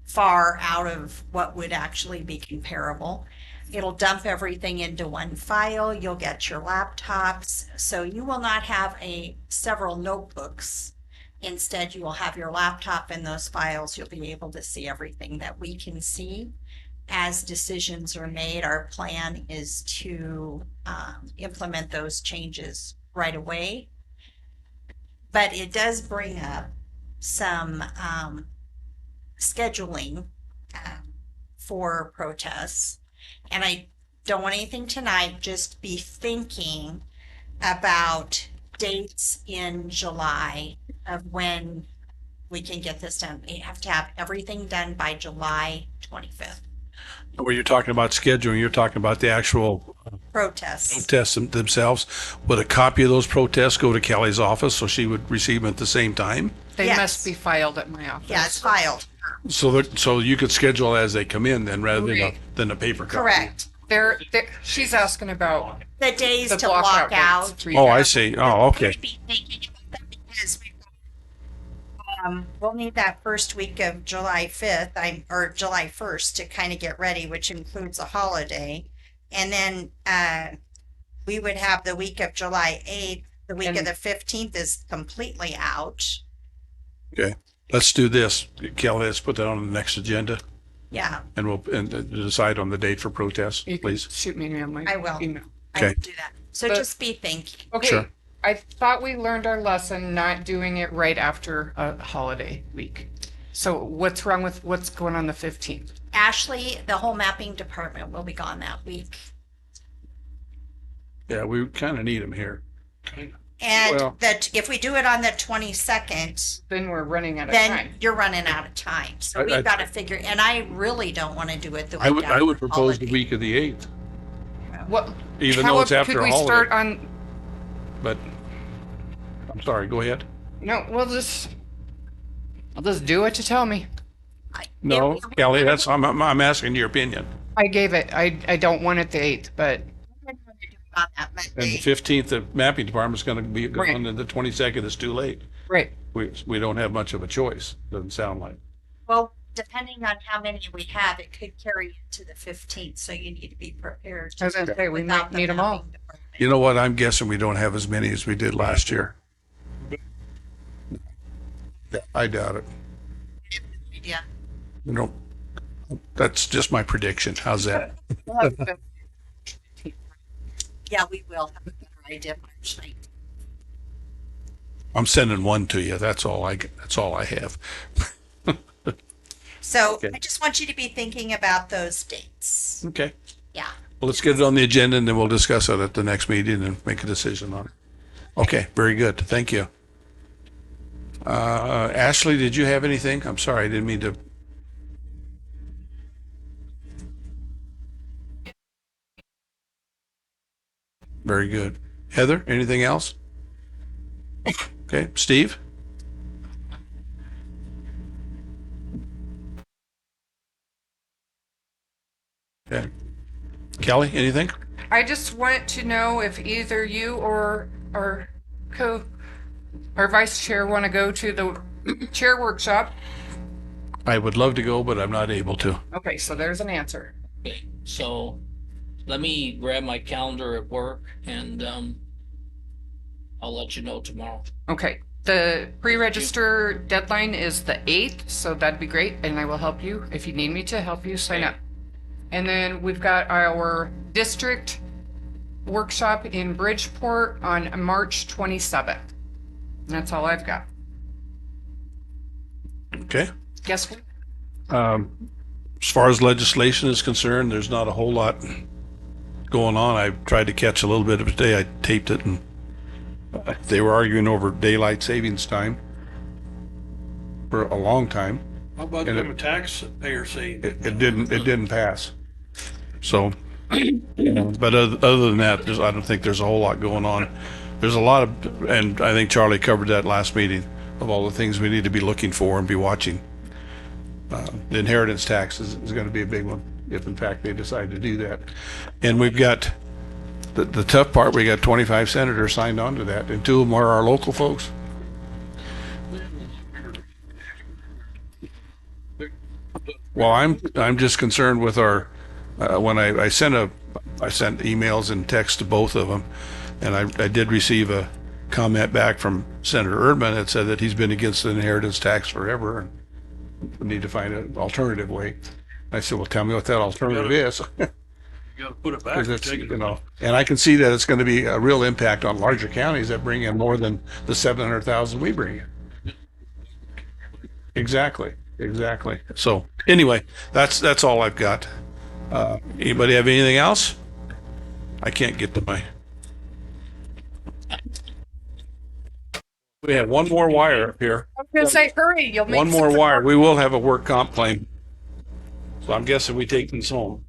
far out of what would actually be comparable. It'll dump everything into one file. You'll get your laptops. So you will not have several notebooks. Instead, you will have your laptop and those files. You'll be able to see everything that we can see. As decisions are made, our plan is to implement those changes right away. But it does bring up some scheduling for protests. And I don't want anything tonight, just be thinking about dates in July of when we can get this done. We have to have everything done by July 25th. When you're talking about scheduling, you're talking about the actual Protests. protests themselves. Would a copy of those protests go to Kelly's office so she would receive them at the same time? They Yes. must be filed at my office. Yeah, it's filed. So you could schedule as they come in then rather Right. than a paper copy? Correct. She's asking about The days the to block dates, out. 3 Oh, I days. see. Oh, okay. We'd be thinking about that because we'll need that first week of July 5th, or July 1st to kind of get ready, which includes a holiday. And then we would have the week of July 8th. The week of the 15th is completely out. Okay. Let's do this. Kelly, let's put that on the next agenda Yeah, and we'll decide on the date for protests, You can please. shoot me on my I will. email. I Okay. will do that. So But- just be thinking. Okay. Sure. I thought we learned our lesson not doing it right after a holiday week. So what's wrong with what's going on the 15th? Ashley, the whole mapping department will be gone that week. Yeah, we kind of need them here. And Well- that if we do it on the 22nd, Then we're running out of then time. you're running out of time. So I- we've got to figure, and I really don't want to do it the week I would after propose the holiday. week of the 8th, What? even how though it's up- after could a we holiday. start on? But, I'm sorry, go ahead. No, I'll just do what you tell me. No, Kelly, I'm asking your opinion. I gave it. I don't want it the 8th, but On that And the Monday. 15th, the mapping department's going to be Right. gone, and the 22nd is too late. right. We don't have much of a choice, doesn't sound like. Well, depending on how many we have, it could carry into the 15th, so you need to be prepared. I was gonna say, we without might the need 'em all. mapping department. You know what, I'm guessing we don't have as many as we did last year. I doubt it. Yeah. You know, that's just my prediction. How's that? Yeah, we will have a better idea March 9th. I'm sending one to you. That's all I have. So Okay. I just want you to be thinking about those dates. Okay. Yeah. Well, let's get it on the agenda and then we'll discuss it at the next meeting and make a decision on it. Okay, very good. Thank you. Ashley, did you have anything? I'm sorry, I didn't mean to. Very good. Heather, anything else? Okay, Steve? Okay. Kelly, anything? I just wanted to know if either you or our vice chair want to go to the chair workshop. I would love to go, but I'm not able to. Okay, so there's an answer. Okay, so let me grab my calendar at work and I'll let you know tomorrow. Okay, the pre-register deadline is the 8th, so that'd be great, and I will help you if you need me to help you sign up. And then we've got our district workshop in Bridgeport on March 27th. And that's all I've got. Okay. Guess what? As far as legislation is concerned, there's not a whole lot going on. I tried to catch a little bit of it today. I taped it, and they were arguing over daylight savings time for a long time. How about And them a taxpayer saying? It didn't pass. So, but other than that, I don't think there's a whole lot going on. There's a lot of, and I think Charlie covered that last meeting, of all the things we need to be looking for and be watching. The inheritance tax is going to be a big one. if in fact they decide to do that. And we've got, the tough part, we got 25 senators signed on to that, and 2 of them are our local folks. Well, I'm just concerned with our, when I sent emails and texts to both of them, and I did receive a comment back from Senator Erdman that said that he's been against the inheritance tax forever, and we need to find an alternative way. I said, well, tell me what that alternative is. You gotta put it back. 'Cause and it's, take it you know, away. and I can see that it's gonna be a real impact on larger counties that bring in more than the 700,000 we bring in. Exactly. So, anyway, that's all I've got. Anybody have anything else? I can't get to my. We have one more wire up here. I was gonna say, hurry, you'll make One more wire. We will have a work comp claim. So I'm guessing we take these home.